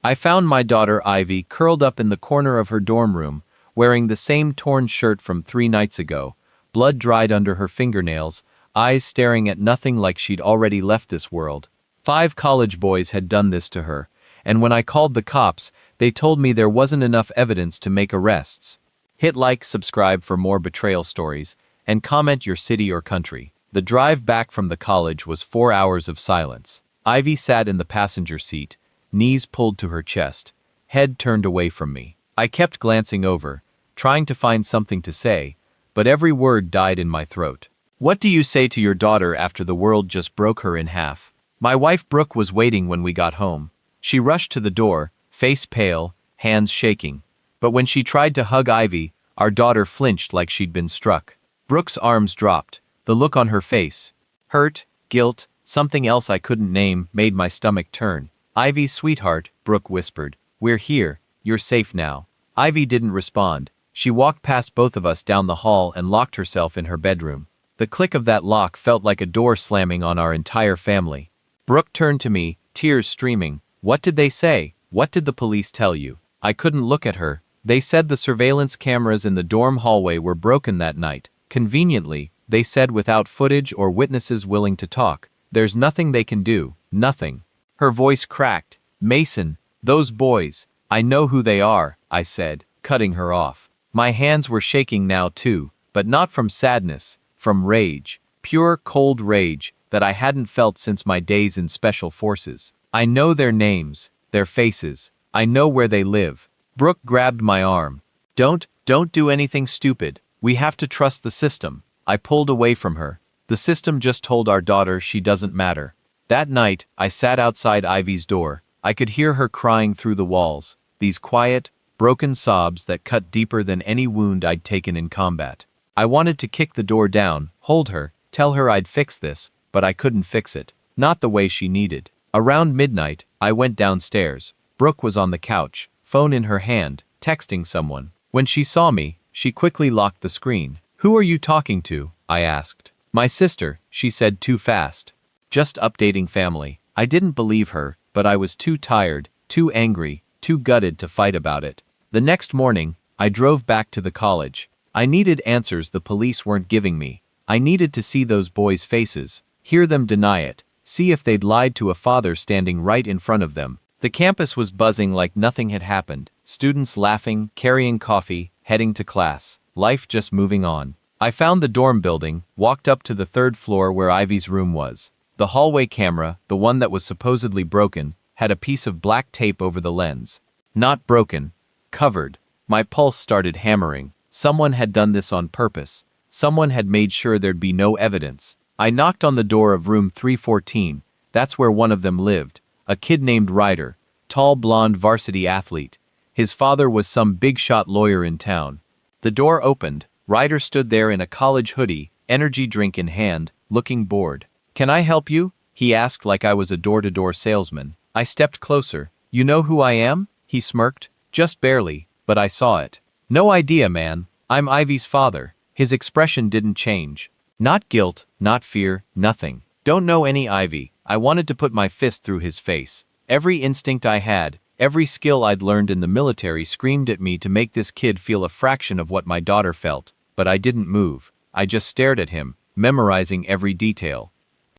I found my daughter Ivy curled up in the corner of her dorm room, wearing the same torn shirt from 3 nights ago, blood dried under her fingernails, eyes staring at nothing like she'd already left this world. 5 college boys had done this to her, and when I called the cops, they told me there wasn't enough evidence to make arrests. Hit like, subscribe for more betrayal stories, and comment your city or country. The drive back from the college was 4 hours of silence. Ivy sat in the passenger seat, knees pulled to her chest, head turned away from me. I kept glancing over, trying to find something to say, but every word died in my throat. What do you say to your daughter after the world just broke her in half? My wife Brooke was waiting when we got home. She rushed to the door, face pale, hands shaking. But when she tried to hug Ivy, our daughter flinched like she'd been struck. Brooke's arms dropped, the look on her face. Hurt, guilt, something else I couldn't name, made my stomach turn. Ivy's sweetheart, Brooke whispered. We're here, you're safe now. Ivy didn't respond. She walked past both of us down the hall and locked herself in her bedroom. The click of that lock felt like a door slamming on our entire family. Brooke turned to me, tears streaming. What did they say? What did the police tell you? I couldn't look at her. They said the surveillance cameras in the dorm hallway were broken that night. Conveniently, they said without footage or witnesses willing to talk. There's nothing they can do, nothing. Her voice cracked. Mason, those boys, I know who they are, I said, cutting her off. My hands were shaking now too, but not from sadness, from rage. Pure, cold rage that I hadn't felt since my days in special forces. I know their names, their faces. I know where they live. Brooke grabbed my arm. Don't do anything stupid. We have to trust the system. I pulled away from her. The system just told our daughter she doesn't matter. That night, I sat outside Ivy's door. I could hear her crying through the walls, these quiet, broken sobs that cut deeper than any wound I'd taken in combat. I wanted to kick the door down, hold her, tell her I'd fix this, but I couldn't fix it. Not the way she needed. Around midnight, I went downstairs. Brooke was on the couch, phone in her hand, texting someone. When she saw me, she quickly locked the screen. Who are you talking to? I asked. My sister, she said too fast. Just updating family. I didn't believe her, but I was too tired, too angry, too gutted to fight about it. The next morning, I drove back to the college. I needed answers the police weren't giving me. I needed to see those boys' faces, hear them deny it, see if they'd lied to a father standing right in front of them. The campus was buzzing like nothing had happened. Students laughing, carrying coffee, heading to class. Life just moving on. I found the dorm building, walked up to the 3rd floor where Ivy's room was. The hallway camera, the one that was supposedly broken, had a piece of black tape over the lens. Not broken. Covered. My pulse started hammering. Someone had done this on purpose. Someone had made sure there'd be no evidence. I knocked on the door of room 314. That's where one of them lived. A kid named Ryder. Tall blonde varsity athlete. His father was some big-shot lawyer in town. The door opened. Ryder stood there in a college hoodie, energy drink in hand, looking bored. Can I help you? He asked like I was a door-to-door salesman. I stepped closer. You know who I am? He smirked. Just barely, but I saw it. No idea, man. I'm Ivy's father. His expression didn't change. Not guilt, not fear, nothing. Don't know any Ivy. I wanted to put my fist through his face. Every instinct I had, every skill I'd learned in the military screamed at me to make this kid feel a fraction of what my daughter felt. But I didn't move. I just stared at him, memorizing every detail.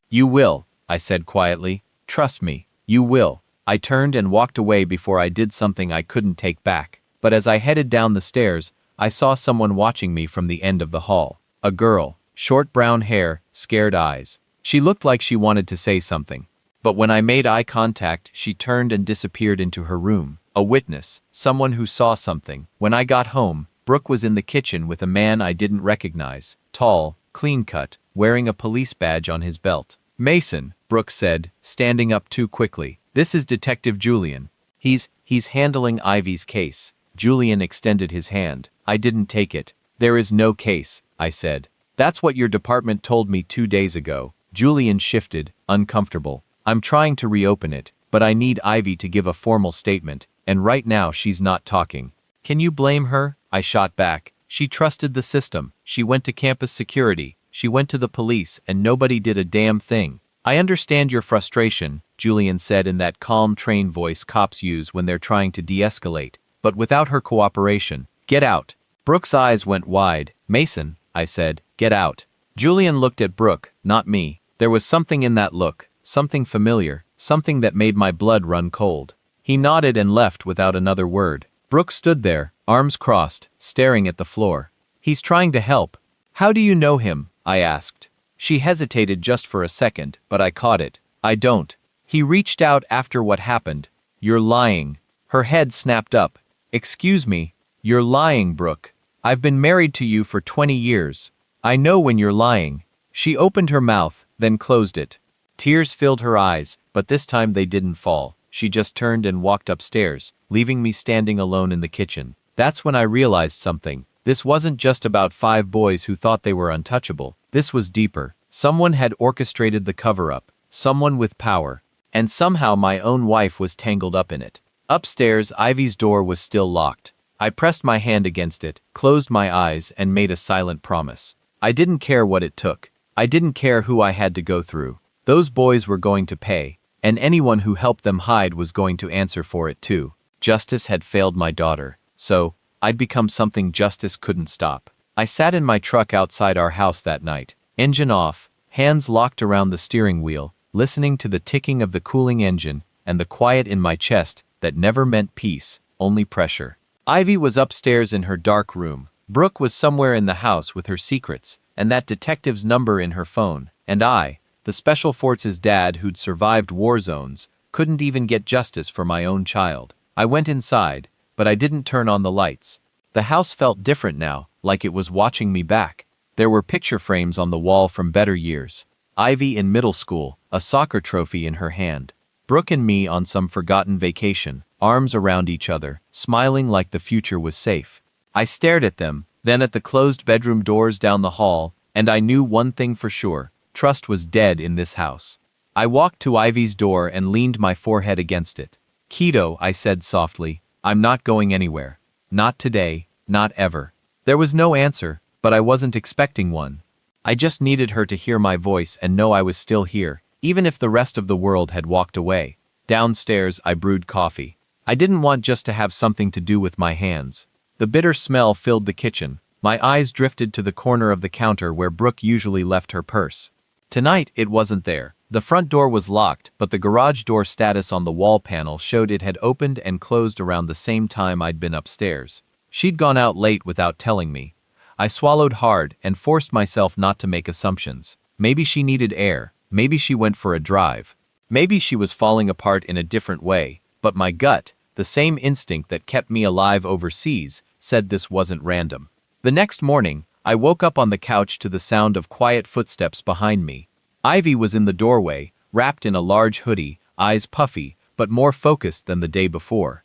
You will, I said quietly. Trust me, you will. I turned and walked away before I did something I couldn't take back. But as I headed down the stairs, I saw someone watching me from the end of the hall. A girl, short brown hair, scared eyes. She looked like she wanted to say something. But when I made eye contact, she turned and disappeared into her room. A witness, someone who saw something. When I got home, Brooke was in the kitchen with a man I didn't recognize. Tall, clean-cut, wearing a police badge on his belt. Mason, Brooke said, standing up too quickly. This is Detective Julian. He's handling Ivy's case. Julian extended his hand. I didn't take it. There is no case, I said. That's what your department told me 2 days ago. Julian shifted, uncomfortable. I'm trying to reopen it, but I need Ivy to give a formal statement, and right now she's not talking. Can you blame her? I shot back. She trusted the system. She went to campus security. She went to the police, and nobody did a damn thing. I understand your frustration, Julian said in that calm, trained voice cops use when they're trying to de-escalate, but without her cooperation. Get out. Brooke's eyes went wide. Mason, I said, get out. Julian looked at Brooke, not me. There was something in that look, something familiar, something that made my blood run cold. He nodded and left without another word. Brooke stood there, arms crossed, staring at the floor. He's trying to help. How do you know him? I asked. She hesitated just for a second, but I caught it. I don't. He reached out after what happened. You're lying. Her head snapped up. Excuse me. You're lying, Brooke. I've been married to you for 20 years. I know when you're lying. She opened her mouth, then closed it. Tears filled her eyes, but this time they didn't fall. She just turned and walked upstairs, leaving me standing alone in the kitchen. That's when I realized something. This wasn't just about 5 boys who thought they were untouchable. This was deeper. Someone had orchestrated the cover-up. Someone with power. And somehow my own wife was tangled up in it. Upstairs, Ivy's door was still locked. I pressed my hand against it, closed my eyes, and made a silent promise. I didn't care what it took. I didn't care who I had to go through. Those boys were going to pay, and anyone who helped them hide was going to answer for it too. Justice had failed my daughter, so I'd become something justice couldn't stop. I sat in my truck outside our house that night, engine off, hands locked around the steering wheel, listening to the ticking of the cooling engine and the quiet in my chest that never meant peace, only pressure. Ivy was upstairs in her dark room. Brooke was somewhere in the house with her secrets, and that detective's number in her phone, and I, the Special Forces dad who'd survived war zones, couldn't even get justice for my own child. I went inside, but I didn't turn on the lights. The house felt different now, like it was watching me back. There were picture frames on the wall from better years. Ivy in middle school, a soccer trophy in her hand. Brooke and me on some forgotten vacation, arms around each other, smiling like the future was safe. I stared at them, then at the closed bedroom doors down the hall, and I knew one thing for sure. Trust was dead in this house. I walked to Ivy's door and leaned my forehead against it. Keto, I said softly, I'm not going anywhere. Not today, not ever. There was no answer, but I wasn't expecting one. I just needed her to hear my voice and know I was still here, even if the rest of the world had walked away. Downstairs, I brewed coffee. I didn't want just to have something to do with my hands. The bitter smell filled the kitchen. My eyes drifted to the corner of the counter where Brooke usually left her purse. Tonight, it wasn't there. The front door was locked, but the garage door status on the wall panel showed it had opened and closed around the same time I'd been upstairs. She'd gone out late without telling me. I swallowed hard and forced myself not to make assumptions. Maybe she needed air. Maybe she went for a drive. Maybe she was falling apart in a different way. But my gut, the same instinct that kept me alive overseas, said this wasn't random. The next morning, I woke up on the couch to the sound of quiet footsteps behind me. Ivy was in the doorway, wrapped in a large hoodie, eyes puffy, but more focused than the day before.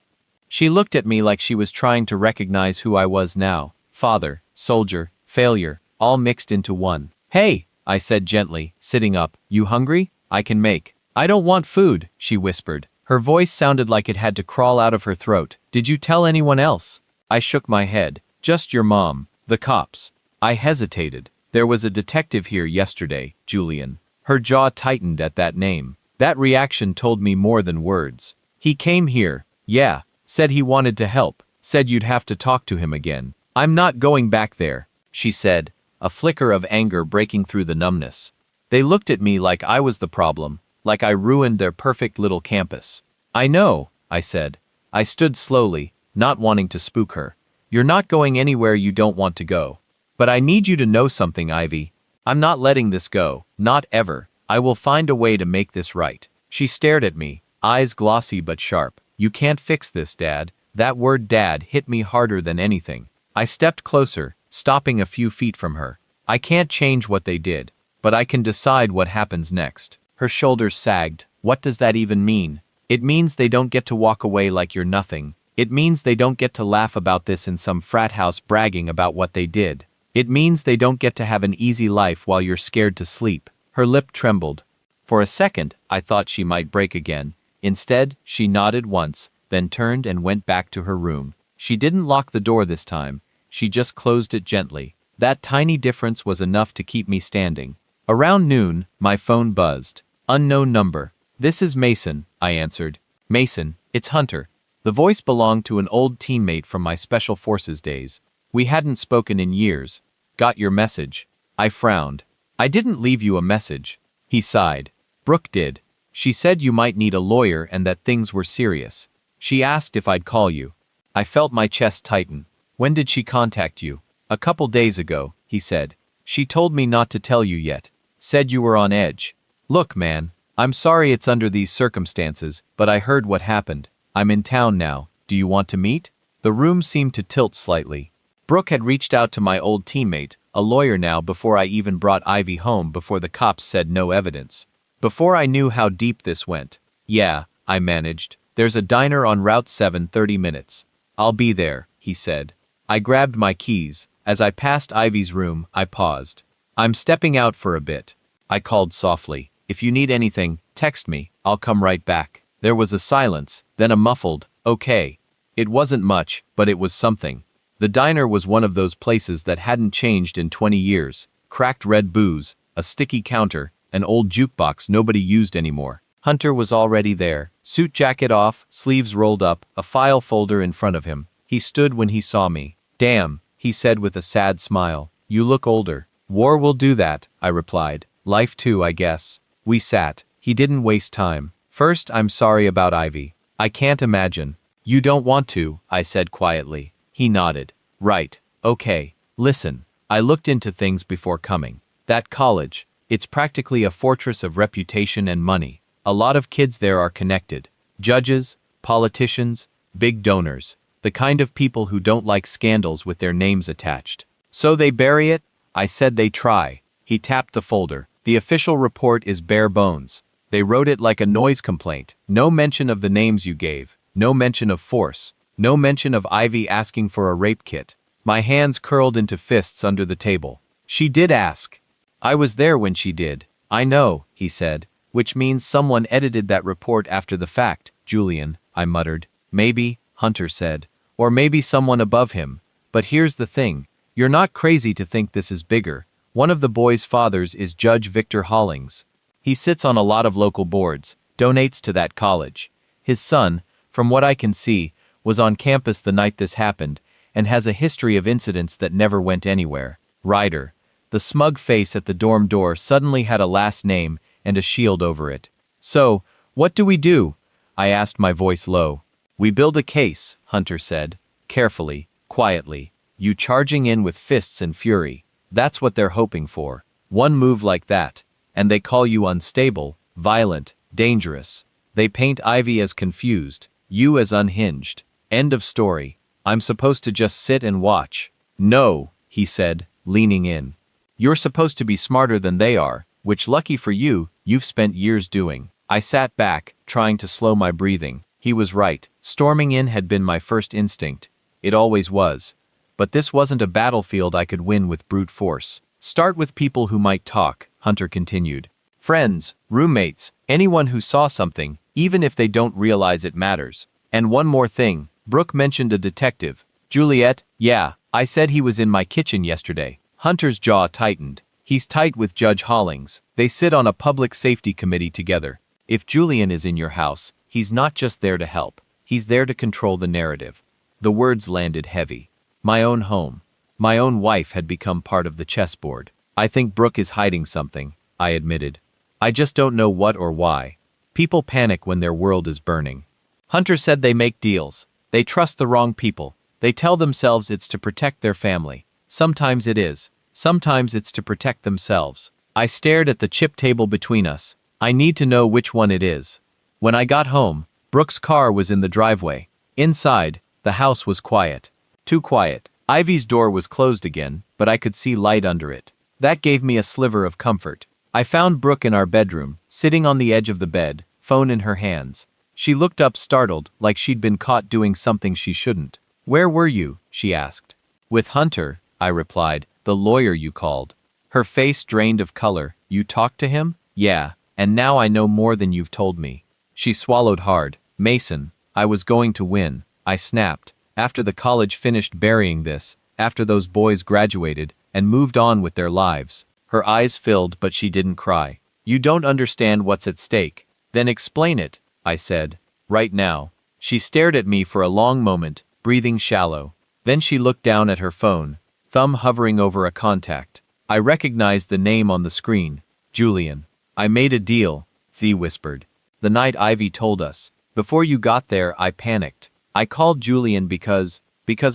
She looked at me like she was trying to recognize who I was now. Father, soldier, failure, all mixed into one. Hey, I said gently, sitting up, you hungry? I can make. I don't want food, she whispered. Her voice sounded like it had to crawl out of her throat. Did you tell anyone else? I shook my head. Just your mom. The cops. I hesitated. There was a detective here yesterday, Julian. Her jaw tightened at that name. That reaction told me more than words. He came here. Yeah. Said he wanted to help. Said you'd have to talk to him again. I'm not going back there, she said, a flicker of anger breaking through the numbness. They looked at me like I was the problem, like I ruined their perfect little campus. I know, I said. I stood slowly, not wanting to spook her. You're not going anywhere you don't want to go. But I need you to know something, Ivy. I'm not letting this go, not ever. I will find a way to make this right. She stared at me, eyes glossy but sharp. You can't fix this, Dad. That word dad hit me harder than anything. I stepped closer, stopping a few feet from her. I can't change what they did, but I can decide what happens next. Her shoulders sagged. What does that even mean? It means they don't get to walk away like you're nothing. It means they don't get to laugh about this in some frat house bragging about what they did. It means they don't get to have an easy life while you're scared to sleep. Her lip trembled. For a second, I thought she might break again. Instead, she nodded once, then turned and went back to her room. She didn't lock the door this time. She just closed it gently. That tiny difference was enough to keep me standing. Around noon, my phone buzzed. Unknown number. This is Mason, I answered. Mason, it's Hunter. The voice belonged to an old teammate from my Special Forces days. We hadn't spoken in years. Got your message. I frowned. I didn't leave you a message. He sighed. Brooke did. She said you might need a lawyer and that things were serious. She asked if I'd call you. I felt my chest tighten. When did she contact you? A couple days ago, he said. She told me not to tell you yet. Said you were on edge. Look, man, I'm sorry it's under these circumstances, but I heard what happened. I'm in town now. Do you want to meet? The room seemed to tilt slightly. Brooke had reached out to my old teammate, a lawyer now, before I even brought Ivy home, before the cops said no evidence. Before I knew how deep this went. Yeah, I managed. There's a diner on Route 7, 30 minutes. I'll be there, he said. I grabbed my keys. As I passed Ivy's room, I paused. I'm stepping out for a bit. I called softly. If you need anything, text me. I'll come right back. There was a silence, then a muffled, okay. It wasn't much, but it was something. The diner was one of those places that hadn't changed in 20 years. Cracked red booze, a sticky counter, an old jukebox nobody used anymore. Hunter was already there, suit jacket off, sleeves rolled up, a file folder in front of him. He stood when he saw me. Damn, he said with a sad smile. You look older. War will do that, I replied. Life too, I guess. We sat. He didn't waste time. First, I'm sorry about Ivy. I can't imagine. You don't want to, I said quietly. He nodded. Right. Okay. Listen. I looked into things before coming. That college, it's practically a fortress of reputation and money. A lot of kids there are connected. Judges, politicians, big donors. The kind of people who don't like scandals with their names attached. So they bury it? I said they try. He tapped the folder. The official report is bare bones. They wrote it like a noise complaint. No mention of the names you gave. No mention of force. No mention of Ivy asking for a rape kit. My hands curled into fists under the table. She did ask. I was there when she did. I know, he said. Which means someone edited that report after the fact, Julian, I muttered. Maybe, Hunter said. Or maybe someone above him. But here's the thing. You're not crazy to think this is bigger. One of the boys' fathers is Judge Victor Hollings. He sits on a lot of local boards, donates to that college. His son, from what I can see, was on campus the night this happened, and has a history of incidents that never went anywhere. Ryder. The smug face at the dorm door suddenly had a last name and a shield over it. So, what do we do? I asked, my voice low. We build a case, Hunter said. Carefully, quietly. You charging in with fists and fury. That's what they're hoping for. One move like that, and they call you unstable, violent, dangerous. They paint Ivy as confused, you as unhinged. End of story. I'm supposed to just sit and watch. No, he said, leaning in. You're supposed to be smarter than they are, which, lucky for you, you've spent years doing. I sat back, trying to slow my breathing. He was right. Storming in had been my first instinct. It always was. But this wasn't a battlefield I could win with brute force. Start with people who might talk, Hunter continued. Friends, roommates, anyone who saw something, even if they don't realize it matters. And one more thing, Brooke mentioned a detective. Juliet, yeah, I said he was in my kitchen yesterday. Hunter's jaw tightened. He's tight with Judge Hollings. They sit on a public safety committee together. If Julian is in your house, he's not just there to help. He's there to control the narrative. The words landed heavy. My own home. My own wife had become part of the chessboard. I think Brooke is hiding something, I admitted. I just don't know what or why. People panic when their world is burning. Hunter said they make deals. They trust the wrong people. They tell themselves it's to protect their family. Sometimes it is. Sometimes it's to protect themselves. I stared at the chip table between us. I need to know which one it is. When I got home, Brooke's car was in the driveway. Inside, the house was quiet. Too quiet. Ivy's door was closed again, but I could see light under it. That gave me a sliver of comfort. I found Brooke in our bedroom, sitting on the edge of the bed, phone in her hands. She looked up startled, like she'd been caught doing something she shouldn't. Where were you? She asked. With Hunter, I replied, the lawyer you called. Her face drained of color. You talked to him? Yeah, and now I know more than you've told me. She swallowed hard. Mason, I was going to win. I snapped. After the college finished burying this, after those boys graduated and moved on with their lives. Her eyes filled, but she didn't cry. You don't understand what's at stake. Then explain it, I said. Right now. She stared at me for a long moment, breathing shallow. Then she looked down at her phone, thumb hovering over a contact. I recognized the name on the screen. Julian. I made a deal, Z whispered. The night Ivy told us. Before you got there, I panicked. I called Julian because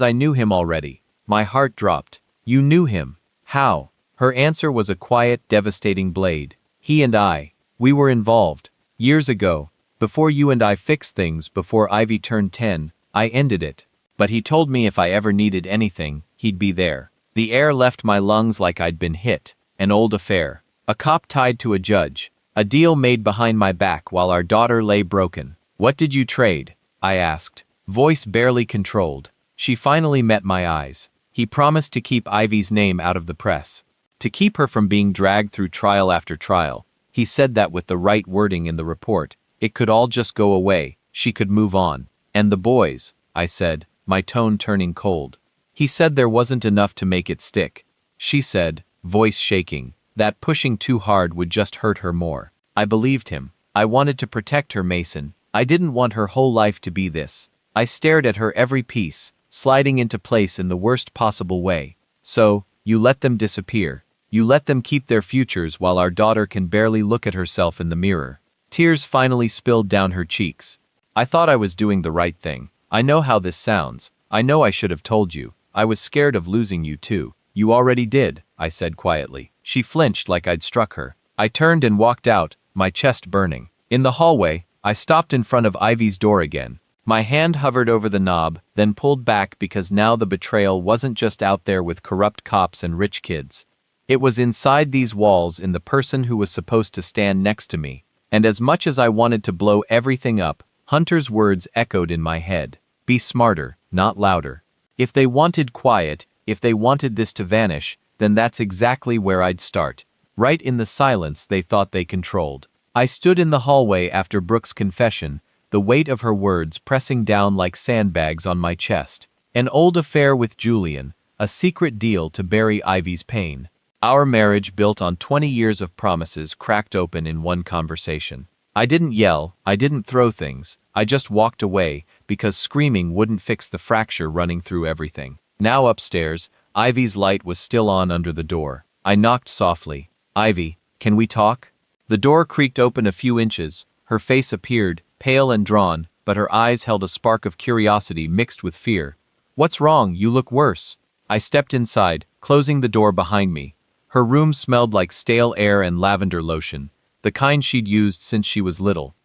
I knew him already. My heart dropped. You knew him. How? Her answer was a quiet, devastating blade. He and we were involved. Years ago. Before you and I fixed things, before Ivy turned 10, I ended it. But he told me if I ever needed anything, he'd be there. The air left my lungs like I'd been hit. An old affair. A cop tied to a judge. A deal made behind my back while our daughter lay broken. What did you trade? I asked. Voice barely controlled. She finally met my eyes. He promised to keep Ivy's name out of the press. To keep her from being dragged through trial after trial. He said that with the right wording in the report, it could all just go away, she could move on. And the boys, I said, my tone turning cold. He said there wasn't enough to make it stick. She said, voice shaking, that pushing too hard would just hurt her more. I believed him. I wanted to protect her, Mason. I didn't want her whole life to be this. I stared at her every piece, sliding into place in the worst possible way. So, you let them disappear. You let them keep their futures while our daughter can barely look at herself in the mirror. Tears finally spilled down her cheeks. I thought I was doing the right thing. I know how this sounds. I know I should have told you. I was scared of losing you too. You already did, I said quietly. She flinched like I'd struck her. I turned and walked out, my chest burning. In the hallway, I stopped in front of Ivy's door again. My hand hovered over the knob, then pulled back because now the betrayal wasn't just out there with corrupt cops and rich kids. It was inside these walls in the person who was supposed to stand next to me. And as much as I wanted to blow everything up, Hunter's words echoed in my head. Be smarter, not louder. If they wanted quiet, if they wanted this to vanish, then that's exactly where I'd start. Right in the silence they thought they controlled. I stood in the hallway after Brooke's confession, the weight of her words pressing down like sandbags on my chest. An old affair with Julian, a secret deal to bury Ivy's pain. Our marriage, built on 20 years of promises, cracked open in one conversation. I didn't yell, I didn't throw things, I just walked away, because screaming wouldn't fix the fracture running through everything. Now upstairs, Ivy's light was still on under the door. I knocked softly. Ivy, can we talk? The door creaked open a few inches, her face appeared, pale and drawn, but her eyes held a spark of curiosity mixed with fear. What's wrong? You look worse. I stepped inside, closing the door behind me. Her room smelled like stale air and lavender lotion, the kind she'd used since she was little.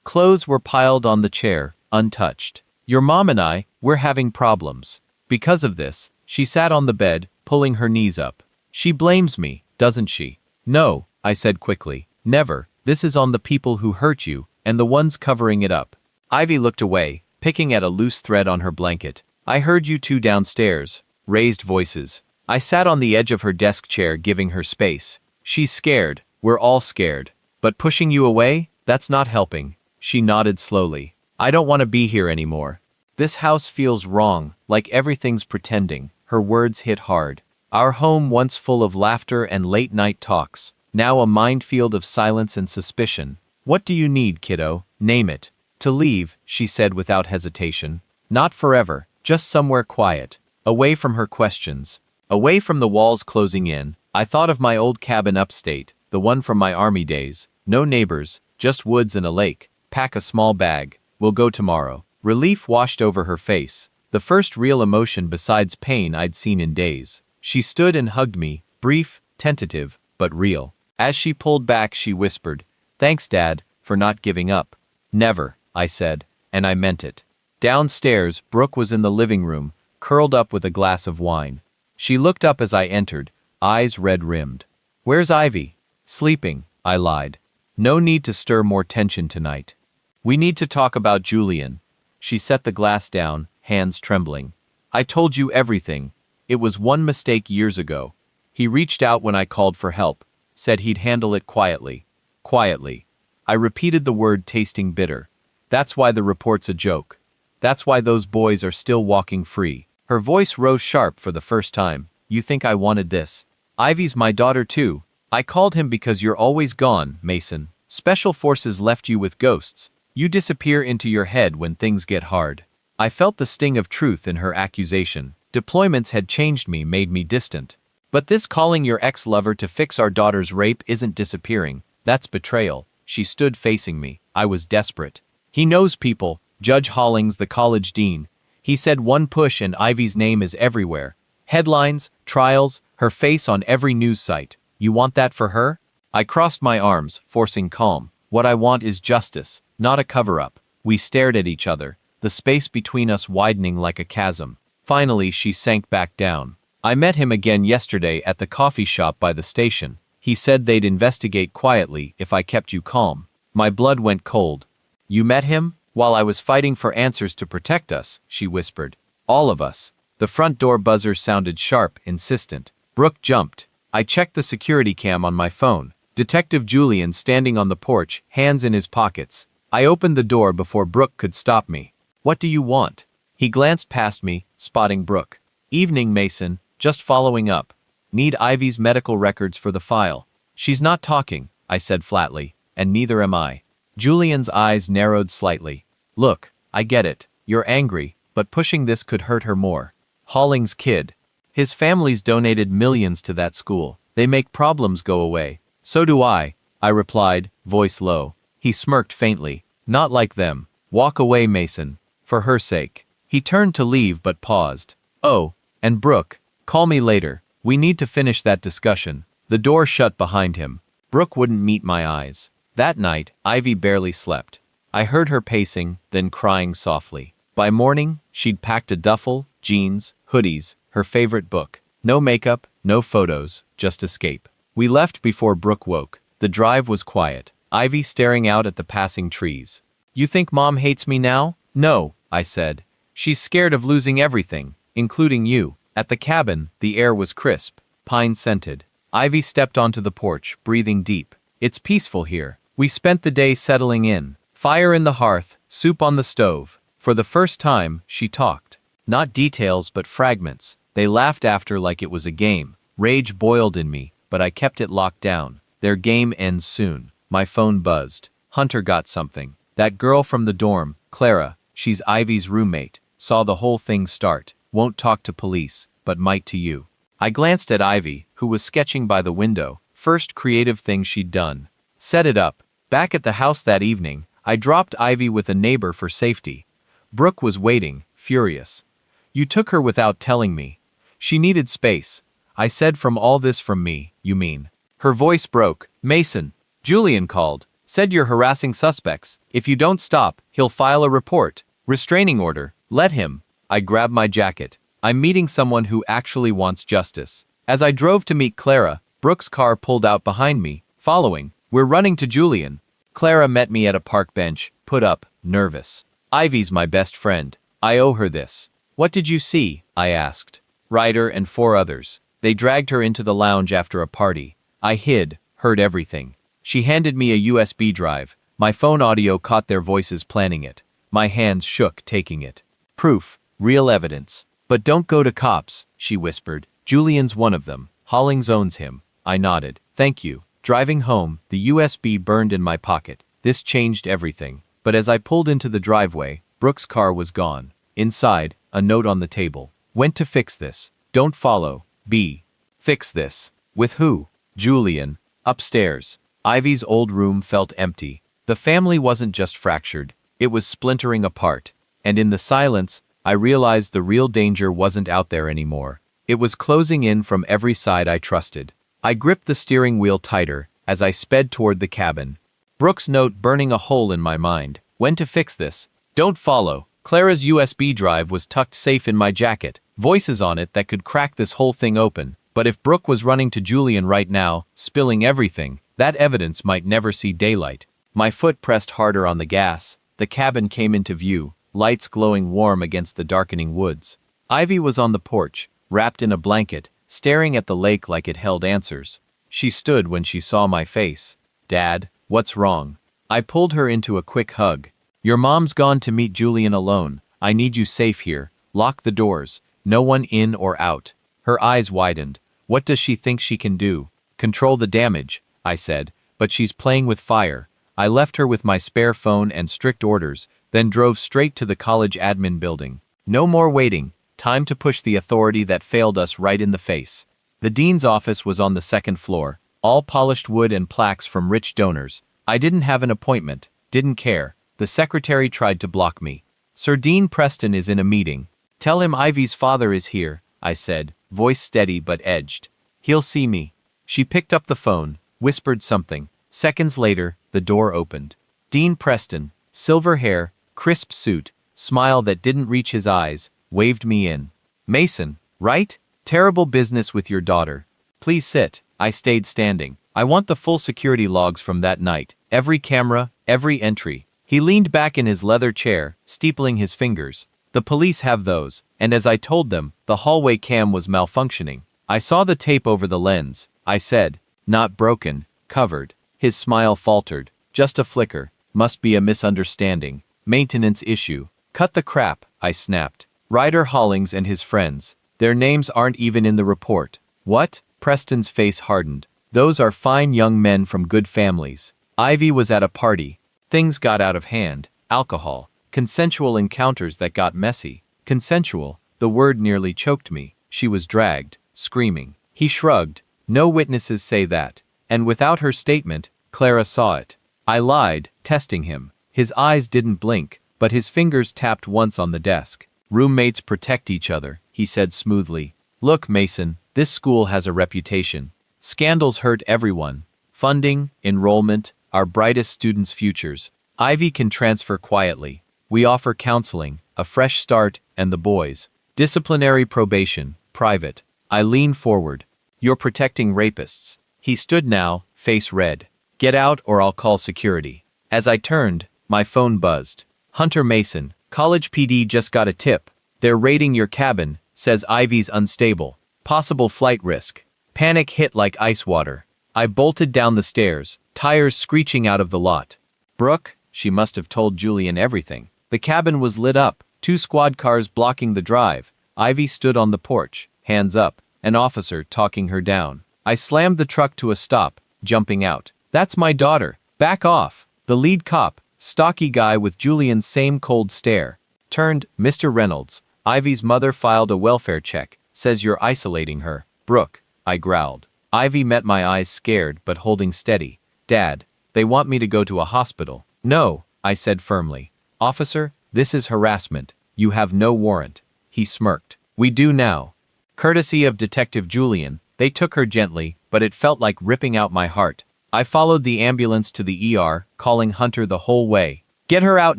Clothes were piled on the chair, untouched. Your mom and we're having problems. Because of this, she sat on the bed, pulling her knees up. She blames me, doesn't she? No, I said quickly. Never. This is on the people who hurt you, and the ones covering it up. Ivy looked away, picking at a loose thread on her blanket. I heard you two downstairs. Raised voices. I sat on the edge of her desk chair, giving her space. She's scared. We're all scared. But pushing you away? That's not helping. She nodded slowly. I don't want to be here anymore. This house feels wrong, like everything's pretending. Her words hit hard. Our home, once full of laughter and late-night talks, now a minefield of silence and suspicion. What do you need, kiddo? Name it. To leave, she said without hesitation. Not forever, just somewhere quiet. Away from her questions. Away from the walls closing in. I thought of my old cabin upstate, the one from my army days. No neighbors, just woods and a lake. Pack a small bag. We'll go tomorrow. Relief washed over her face. The first real emotion besides pain I'd seen in days. She stood and hugged me, brief, tentative, but real. As she pulled back, she whispered, "Thanks, Dad, for not giving up." "Never," I said, and I meant it. Downstairs, Brooke was in the living room, curled up with a glass of wine. She looked up as I entered, eyes red-rimmed. "Where's Ivy?" "Sleeping," I lied. "No need to stir more tension tonight. We need to talk about Julian." She set the glass down, hands trembling. "I told you everything. It was one mistake years ago. He reached out when I called for help, said he'd handle it quietly." Quietly. I repeated the word, tasting bitter. "That's why the report's a joke. That's why those boys are still walking free." Her voice rose sharp for the first time. "You think I wanted this? Ivy's my daughter too. I called him because you're always gone, Mason. Special forces left you with ghosts. You disappear into your head when things get hard. I felt the sting of truth in her accusation. Deployments had changed me, made me distant. But this calling your ex-lover to fix our daughter's rape isn't disappearing. That's betrayal. She stood facing me. I was desperate. He knows people. Judge Hollings, the college dean. He said one push and Ivy's name is everywhere. Headlines, trials, her face on every news site. You want that for her? I crossed my arms, forcing calm. What I want is justice, not a cover-up. We stared at each other, the space between us widening like a chasm. Finally, she sank back down. I met him again yesterday at the coffee shop by the station. He said they'd investigate quietly if I kept you calm. My blood went cold. You met him? While I was fighting for answers to protect us, she whispered. All of us. The front door buzzer sounded sharp, insistent. Brooke jumped. I checked the security cam on my phone. Detective Julian standing on the porch, hands in his pockets. I opened the door before Brooke could stop me. What do you want? He glanced past me, spotting Brooke. Evening, Mason. Just following up. Need Ivy's medical records for the file. She's not talking, I said flatly, and neither am I. Julian's eyes narrowed slightly. Look, I get it. You're angry, but pushing this could hurt her more. Hollings' kid. His family's donated millions to that school. They make problems go away. So do I replied, voice low. He smirked faintly. Not like them. Walk away, Mason. For her sake. He turned to leave but paused. Oh, and Brooke, call me later. We need to finish that discussion. The door shut behind him. Brooke wouldn't meet my eyes. That night, Ivy barely slept. I heard her pacing, then crying softly. By morning, she'd packed a duffel, jeans, hoodies, her favorite book. No makeup, no photos, just escape. We left before Brooke woke. The drive was quiet. Ivy staring out at the passing trees. You think Mom hates me now? No, I said. She's scared of losing everything, including you. At the cabin, the air was crisp, pine-scented. Ivy stepped onto the porch, breathing deep. It's peaceful here. We spent the day settling in. Fire in the hearth, soup on the stove. For the first time, she talked. Not details but fragments. They laughed after like it was a game. Rage boiled in me, but I kept it locked down. Their game ends soon. My phone buzzed. Hunter got something. That girl from the dorm, Clara, she's Ivy's roommate, saw the whole thing start. Won't talk to police, but might to you. I glanced at Ivy, who was sketching by the window. First creative thing she'd done. Set it up. Back at the house that evening, I dropped Ivy with a neighbor for safety. Brooke was waiting, furious. You took her without telling me. She needed space. I said from all this from me, you mean. Her voice broke. Mason. Julian called. Said you're harassing suspects. If you don't stop, he'll file a report. Restraining order. Let him. I grabbed my jacket. I'm meeting someone who actually wants justice. As I drove to meet Clara, Brooke's car pulled out behind me, following. We're running to Julian. Clara met me at a park bench, put up, nervous. Ivy's my best friend. I owe her this. What did you see? I asked. Ryder and 4 others. They dragged her into the lounge after a party. I hid, heard everything. She handed me a USB drive. My phone audio caught their voices planning it. My hands shook taking it. Proof. Real evidence. But don't go to cops, she whispered. Julian's one of them. Hollings owns him. I nodded. Thank you. Driving home, the USB burned in my pocket. This changed everything. But as I pulled into the driveway, Brooke's car was gone. Inside, a note on the table. Went to fix this. Don't follow. B. Fix this. With who? Julian. Upstairs. Ivy's old room felt empty. The family wasn't just fractured. It was splintering apart. And in the silence, I realized the real danger wasn't out there anymore. It was closing in from every side I trusted. I gripped the steering wheel tighter as I sped toward the cabin. Brooke's note burning a hole in my mind. When to fix this? Don't follow. Clara's USB drive was tucked safe in my jacket. Voices on it that could crack this whole thing open. But if Brooke was running to Julian right now, spilling everything, that evidence might never see daylight. My foot pressed harder on the gas. The cabin came into view, lights glowing warm against the darkening woods. Ivy was on the porch, wrapped in a blanket, staring at the lake like it held answers. She stood when she saw my face. Dad, what's wrong? I pulled her into a quick hug. Your mom's gone to meet Julian alone. I need you safe here. Lock the doors. No one in or out. Her eyes widened. What does she think she can do? Control the damage, I said, but she's playing with fire. I left her with my spare phone and strict orders, then drove straight to the college admin building. No more waiting, time to push the authority that failed us right in the face. The dean's office was on the second floor, all polished wood and plaques from rich donors. I didn't have an appointment, didn't care. The secretary tried to block me. Sir Dean Preston is in a meeting. Tell him Ivy's father is here, I said, voice steady but edged. He'll see me. She picked up the phone, whispered something. Seconds later, the door opened. Dean Preston, silver hair, crisp suit, smile that didn't reach his eyes, waved me in. Mason, right? Terrible business with your daughter. Please sit. I stayed standing. I want the full security logs from that night. Every camera, every entry. He leaned back in his leather chair, steepling his fingers. The police have those, and as I told them, the hallway cam was malfunctioning. I saw the tape over the lens. I said, not broken, covered. His smile faltered. Just a flicker. Must be a misunderstanding. Maintenance issue. Cut the crap, I snapped. Ryder Hollings and his friends. Their names aren't even in the report. What? Preston's face hardened. Those are fine young men from good families. Ivy was at a party. Things got out of hand. Alcohol. Consensual encounters that got messy. Consensual. The word nearly choked me. She was dragged, screaming. He shrugged. No witnesses say that. And without her statement, Clara saw it. I lied, testing him. His eyes didn't blink, but his fingers tapped once on the desk. Roommates protect each other, he said smoothly. Look, Mason, this school has a reputation. Scandals hurt everyone. Funding, enrollment, our brightest students' futures. Ivy can transfer quietly. We offer counseling, a fresh start, and the boys. Disciplinary probation, private. I lean forward. You're protecting rapists. He stood now, face red. Get out or I'll call security. As I turned, my phone buzzed. Hunter Mason, College PD just got a tip. They're raiding your cabin, says Ivy's unstable. Possible flight risk. Panic hit like ice water. I bolted down the stairs, tires screeching out of the lot. Brooke, she must have told Julian everything. The cabin was lit up, 2 squad cars blocking the drive. Ivy stood on the porch, hands up, an officer talking her down. I slammed the truck to a stop, jumping out. That's my daughter. Back off. The lead cop, stocky guy with Julian's same cold stare, turned. Mr. Reynolds, Ivy's mother filed a welfare check, says you're isolating her. Brooke, I growled. Ivy met my eyes, scared but holding steady. Dad, they want me to go to a hospital. No, I said firmly. Officer, this is harassment. You have no warrant. He smirked. We do now. Courtesy of Detective Julian, they took her gently, but it felt like ripping out my heart. I followed the ambulance to the ER, calling Hunter the whole way. Get her out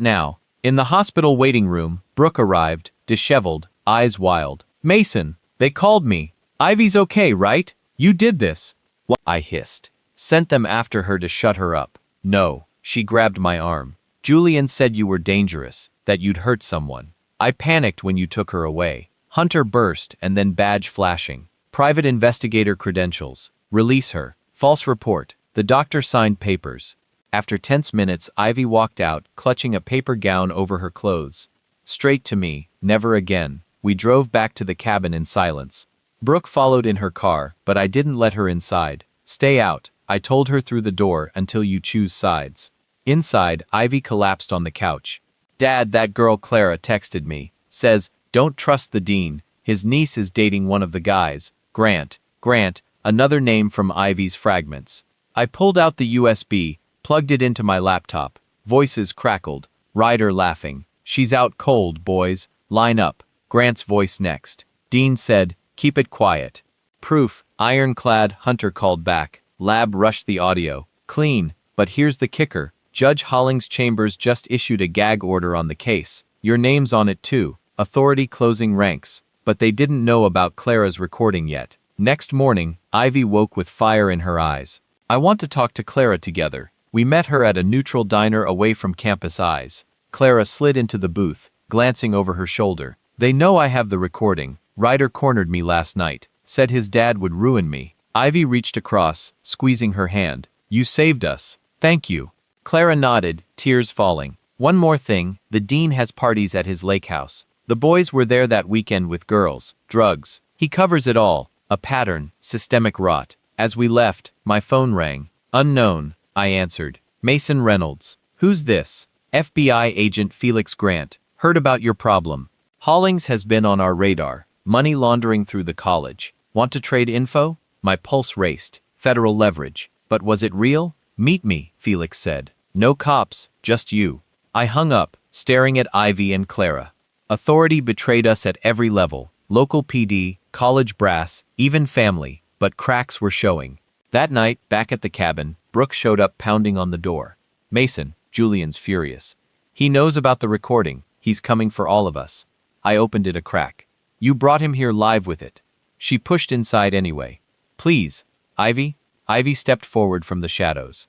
now. In the hospital waiting room, Brooke arrived, disheveled, eyes wild. Mason, they called me. Ivy's okay, right? You did this. What? I hissed. Sent them after her to shut her up. No. She grabbed my arm. Julian said you were dangerous, that you'd hurt someone. I panicked when you took her away. Hunter burst and then badge flashing. Private investigator credentials. Release her. False report. The doctor signed papers. After tense minutes, Ivy walked out, clutching a paper gown over her clothes. Straight to me, never again. We drove back to the cabin in silence. Brooke followed in her car, but I didn't let her inside. Stay out, I told her through the door until you choose sides. Inside, Ivy collapsed on the couch. Dad, that girl Clara texted me. Says, don't trust the dean. His niece is dating one of the guys. Grant, another name from Ivy's fragments. I pulled out the USB, plugged it into my laptop. Voices crackled. Ryder laughing. She's out cold, boys. Line up. Grant's voice next. Dean said, keep it quiet. Proof, ironclad, Hunter called back. Lab rushed the audio. Clean, but here's the kicker. Judge Hollings Chambers just issued a gag order on the case. Your name's on it too. Authority closing ranks. But they didn't know about Clara's recording yet. Next morning, Ivy woke with fire in her eyes. I want to talk to Clara together. We met her at a neutral diner away from campus eyes. Clara slid into the booth, glancing over her shoulder. They know I have the recording. Ryder cornered me last night. Said his dad would ruin me. Ivy reached across, squeezing her hand. You saved us. Thank you. Clara nodded, tears falling. One more thing, the dean has parties at his lake house. The boys were there that weekend with girls, drugs. He covers it all. A pattern, systemic rot. As we left, my phone rang. Unknown, I answered. Mason Reynolds. Who's this? FBI agent Felix Grant. Heard about your problem. Hollings has been on our radar. Money laundering through the college. Want to trade info? My pulse raced. Federal leverage. But was it real? Meet me, Felix said. No cops, just you. I hung up, staring at Ivy and Clara. Authority betrayed us at every level. Local PD, college brass, even family, but cracks were showing. That night, back at the cabin, Brooke showed up pounding on the door. Mason, Julian's furious. He knows about the recording. He's coming for all of us. I opened it a crack. You brought him here live with it. She pushed inside anyway. Please, Ivy? Ivy stepped forward from the shadows.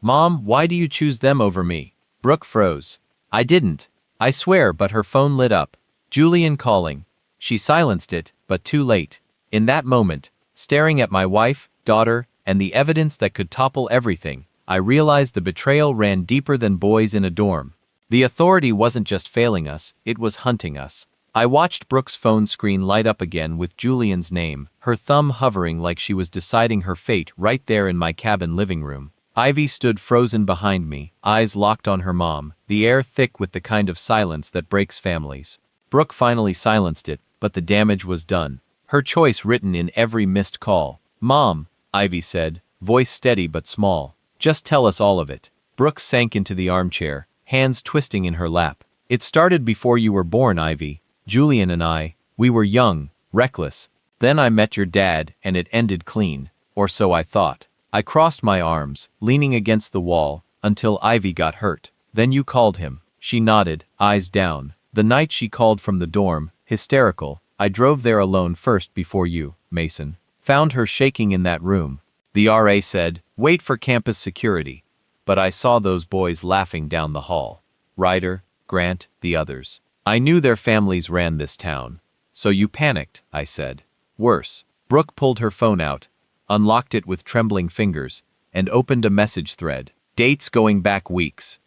Mom, why do you choose them over me? Brooke froze. I didn't. I swear, but her phone lit up. Julian calling. She silenced it, but too late. In that moment, staring at my wife, daughter, and the evidence that could topple everything, I realized the betrayal ran deeper than boys in a dorm. The authority wasn't just failing us, it was hunting us. I watched Brooke's phone screen light up again with Julian's name, her thumb hovering like she was deciding her fate right there in my cabin living room. Ivy stood frozen behind me, eyes locked on her mom, the air thick with the kind of silence that breaks families. Brooke finally silenced it, but the damage was done. Her choice written in every missed call. Mom, Ivy said, voice steady but small. Just tell us all of it. Brooke sank into the armchair, hands twisting in her lap. It started before you were born, Ivy. Julian and I, we were young, reckless. Then I met your dad, and it ended clean. Or so I thought. I crossed my arms, leaning against the wall, until Ivy got hurt. Then you called him. She nodded, eyes down. The night she called from the dorm, hysterical, I drove there alone first before you, Mason. Found her shaking in that room. The RA said, wait for campus security. But I saw those boys laughing down the hall. Ryder, Grant, the others. I knew their families ran this town. So you panicked, I said. Worse. Brooke pulled her phone out, unlocked it with trembling fingers, and opened a message thread. Dates going back weeks.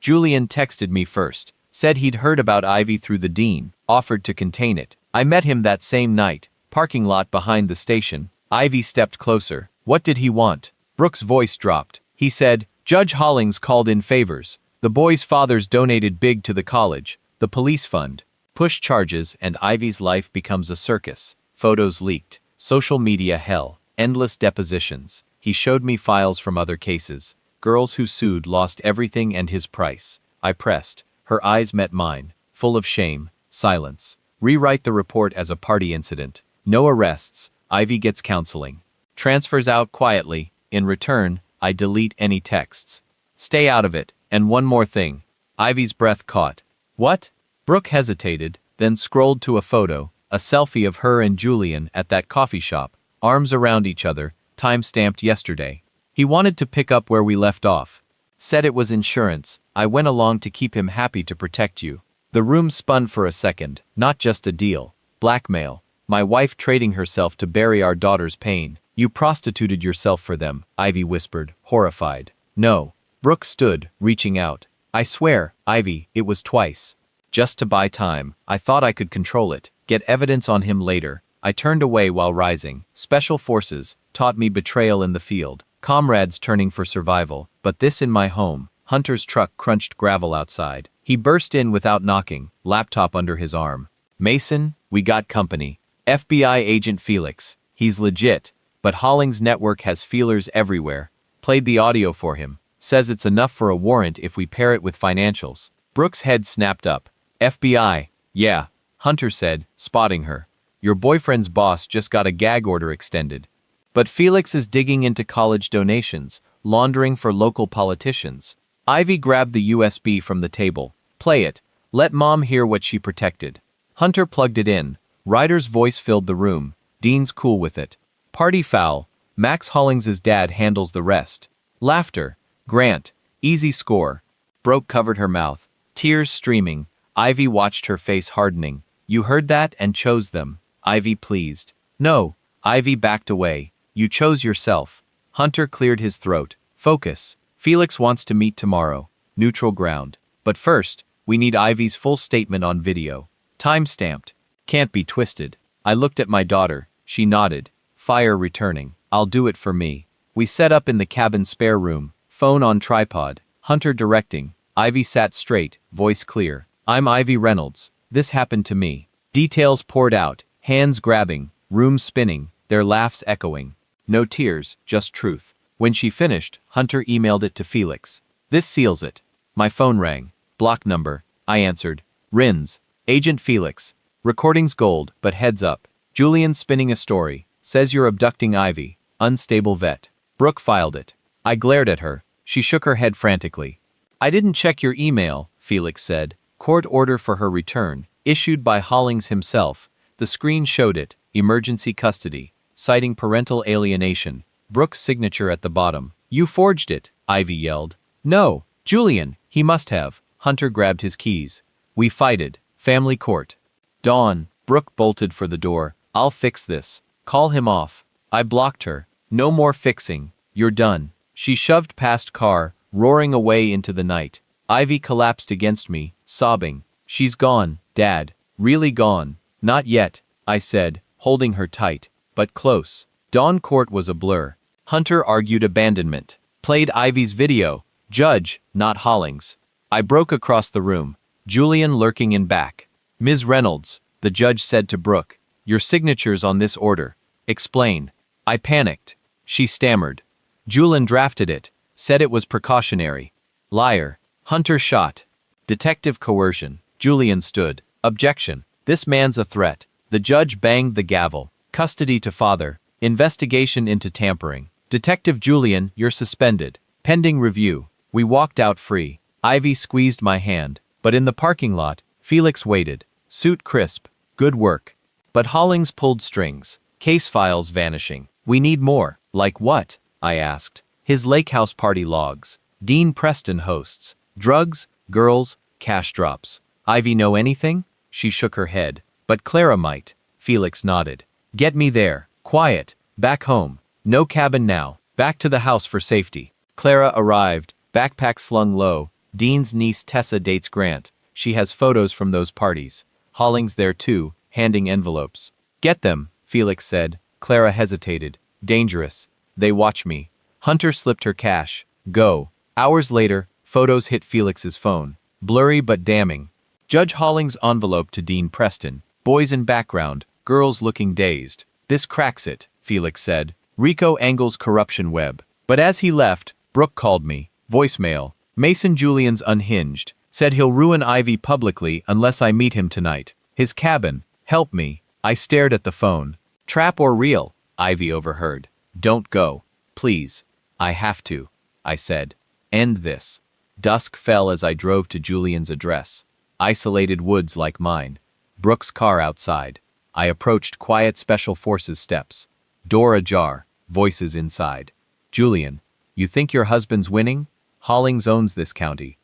Julian texted me first, said he'd heard about Ivy through the dean, offered to contain it. I met him that same night, parking lot behind the station. Ivy stepped closer. What did he want? Brooke's voice dropped. He said, Judge Hollings called in favors. The boys' fathers donated big to the college, the police fund. Push charges and Ivy's life becomes a circus. Photos leaked. Social media hell. Endless depositions. He showed me files from other cases. Girls who sued lost everything and his price. I pressed. Her eyes met mine. Full of shame. Silence. Rewrite the report as a party incident. No arrests. Ivy gets counseling. Transfers out quietly. In return, I delete any texts. Stay out of it. And one more thing. Ivy's breath caught. What? Brooke hesitated, then scrolled to a photo, a selfie of her and Julian at that coffee shop, arms around each other, time-stamped yesterday. He wanted to pick up where we left off. Said it was insurance. I went along to keep him happy to protect you. The room spun for a second, not just a deal. Blackmail. My wife trading herself to bury our daughter's pain. You prostituted yourself for them, Ivy whispered, horrified. No. Brooke stood, reaching out. I swear, Ivy, it was twice. Just to buy time, I thought I could control it, get evidence on him later. I turned away while rising. Special forces taught me betrayal in the field, comrades turning for survival, but this in my home. Hunter's truck crunched gravel outside. He burst in without knocking, laptop under his arm. Mason, we got company. FBI agent Felix. He's legit, but Hollings' network has feelers everywhere. Played the audio for him. Says it's enough for a warrant if we pair it with financials. Brooke's head snapped up. FBI. Yeah, Hunter said, spotting her. Your boyfriend's boss just got a gag order extended. But Felix is digging into college donations, laundering for local politicians. Ivy grabbed the USB from the table. Play it. Let Mom hear what she protected. Hunter plugged it in. Ryder's voice filled the room. Dean's cool with it. Party foul. Max Hollings' dad handles the rest. Laughter. Grant. Easy score. Brooke covered her mouth. Tears streaming. Ivy watched her face hardening. You heard that and chose them. Ivy pleased. No. Ivy backed away. You chose yourself. Hunter cleared his throat. Focus. Felix wants to meet tomorrow. Neutral ground. But first, we need Ivy's full statement on video. Time-stamped. Can't be twisted. I looked at my daughter. She nodded. Fire returning. I'll do it for me. We set up in the cabin spare room, phone on tripod, Hunter directing. Ivy sat straight, voice clear. I'm Ivy Reynolds. This happened to me. Details poured out, hands grabbing, room spinning, their laughs echoing. No tears, just truth. When she finished, Hunter emailed it to Felix. This seals it. My phone rang. Block number. I answered. Rins. Agent Felix. Recording's gold, but heads up. Julian's spinning a story. Says you're abducting Ivy. Unstable vet. Brooke filed it. I glared at her. She shook her head frantically. I didn't check your email, Felix said. Court order for her return, issued by Hollings himself. The screen showed it. Emergency custody. Citing parental alienation. Brooke's signature at the bottom. You forged it, Ivy yelled. No, Julian, he must have. Hunter grabbed his keys. We fighted. Family court. Dawn. Brooke bolted for the door. I'll fix this. Call him off. I blocked her. No more fixing. You're done. She shoved past car, roaring away into the night. Ivy collapsed against me, sobbing. She's gone, Dad. Really gone. Not yet, I said, holding her tight, but close. Dawn court was a blur. Hunter argued abandonment. Played Ivy's video. Judge, not Hollings. I broke across the room. Julian lurking in back. Ms. Reynolds, the judge said to Brooke. Your signature's on this order. Explain. I panicked. She stammered. Julian drafted it. Said it was precautionary. Liar. Hunter shot. Detective coercion. Julian stood. Objection. This man's a threat. The judge banged the gavel. Custody to father. Investigation into tampering. Detective Julian, you're suspended. Pending review. We walked out free. Ivy squeezed my hand. But in the parking lot, Felix waited. Suit crisp. Good work. But Hollings pulled strings. Case files vanishing. We need more. Like what? I asked. His lake house party logs. Dean Preston hosts. Drugs, girls, cash drops. Ivy know anything? She shook her head. But Clara might. Felix nodded. Get me there. Quiet. Back home. No cabin now. Back to the house for safety. Clara arrived. Backpack slung low. Dean's niece Tessa dates Grant. She has photos from those parties. Hollings there too, handing envelopes. Get them, Felix said. Clara hesitated. Dangerous. They watch me. Hunter slipped her cash. Go. Hours later, photos hit Felix's phone. Blurry but damning. Judge Hollings' envelope to Dean Preston. Boys in background, girls looking dazed. This cracks it, Felix said. Rico angles corruption web. But as he left, Brooke called me. Voicemail. Mason Julian's unhinged. Said he'll ruin Ivy publicly unless I meet him tonight. His cabin. Help me. I stared at the phone. Trap or real? Ivy overheard. Don't go. Please. I have to. I said. End this. Dusk fell as I drove to Julian's address. Isolated woods like mine. Brooke's car outside. I approached quiet special forces steps. Door ajar. Voices inside. Julian, you think your husband's winning? Hollings owns this county.